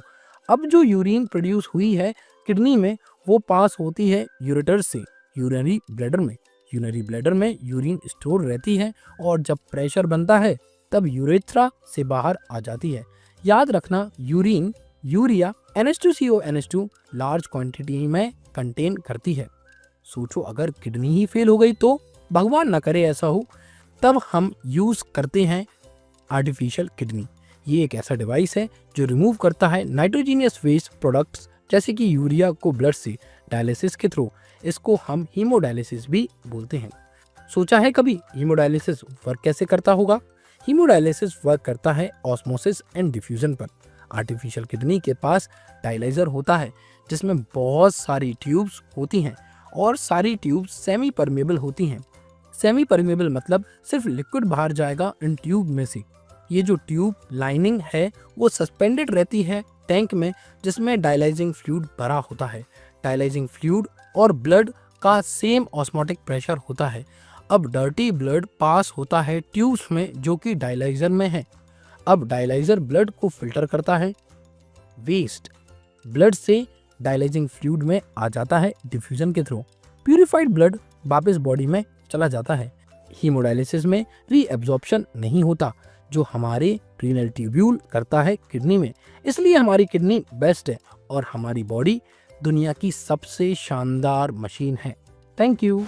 अब जो यूरिन प्रोड्यूस हुई है किडनी में वो पास होती है यूरेटर से यूरिनरी ब्लैडर में। यूरिनरी ब्लैडर में यूरिन स्टोर रहती है, और जब प्रेशर बनता है तब यूरेथ्रा से बाहर आ जाती है। याद रखना urine urea NH2CO NH2 large quantity में कंटेन करती है। सोचो अगर किडनी ही फेल हो गई तो, भगवान ना करे ऐसा हो, तब हम यूज़ करते हैं आर्टिफिशियल किडनी। ये एक ऐसा डिवाइस है जो रिमूव करता है नाइट्रोजीनियस वेस्ट प्रोडक्ट्स जैसे कि यूरिया को ब्लड से डायलिसिस के थ्रू। इसको हम हीमोडायलिसिस भी बोलते हैं। सोचा है कभी हीमोडायलिसिस वर्क कैसे करता होगा? हीमोडायलिसिस वर्क करता है ऑस्मोसिस एंड डिफ्यूजन पर। आर्टिफिशियल किडनी के पास डायलाइजर होता है जिसमें बहुत सारी ट्यूब्स होती हैं, और सारी ट्यूब्स सेमी परमेबल होती हैं। सेमी परमेबल मतलब सिर्फ लिक्विड बाहर जाएगा इन ट्यूब में से। ये जो ट्यूब लाइनिंग है वो सस्पेंडेड रहती है टैंक में जिसमें डायलाइजिंग फ्लूइड भरा होता है। डायलाइजिंग फ्लूइड और ब्लड का सेम ऑस्मोटिक प्रेशर होता है। अब डर्टी ब्लड पास होता है ट्यूब्स में जो कि डायलाइजर में है। अब डायलाइजर ब्लड को फिल्टर करता है। वेस्ट ब्लड से डायलाइजिंग फ्लूइड में आ जाता है डिफ्यूजन के थ्रू। प्यूरिफाइड ब्लड वापस बॉडी में चला जाता है। हीमोडायलिसिस में रीएब्जॉर्प्शन नहीं होता जो हमारे रीनल ट्यूब्यूल करता है किडनी में। इसलिए हमारी किडनी बेस्ट है और हमारी बॉडी दुनिया की सबसे शानदार मशीन है। Thank you.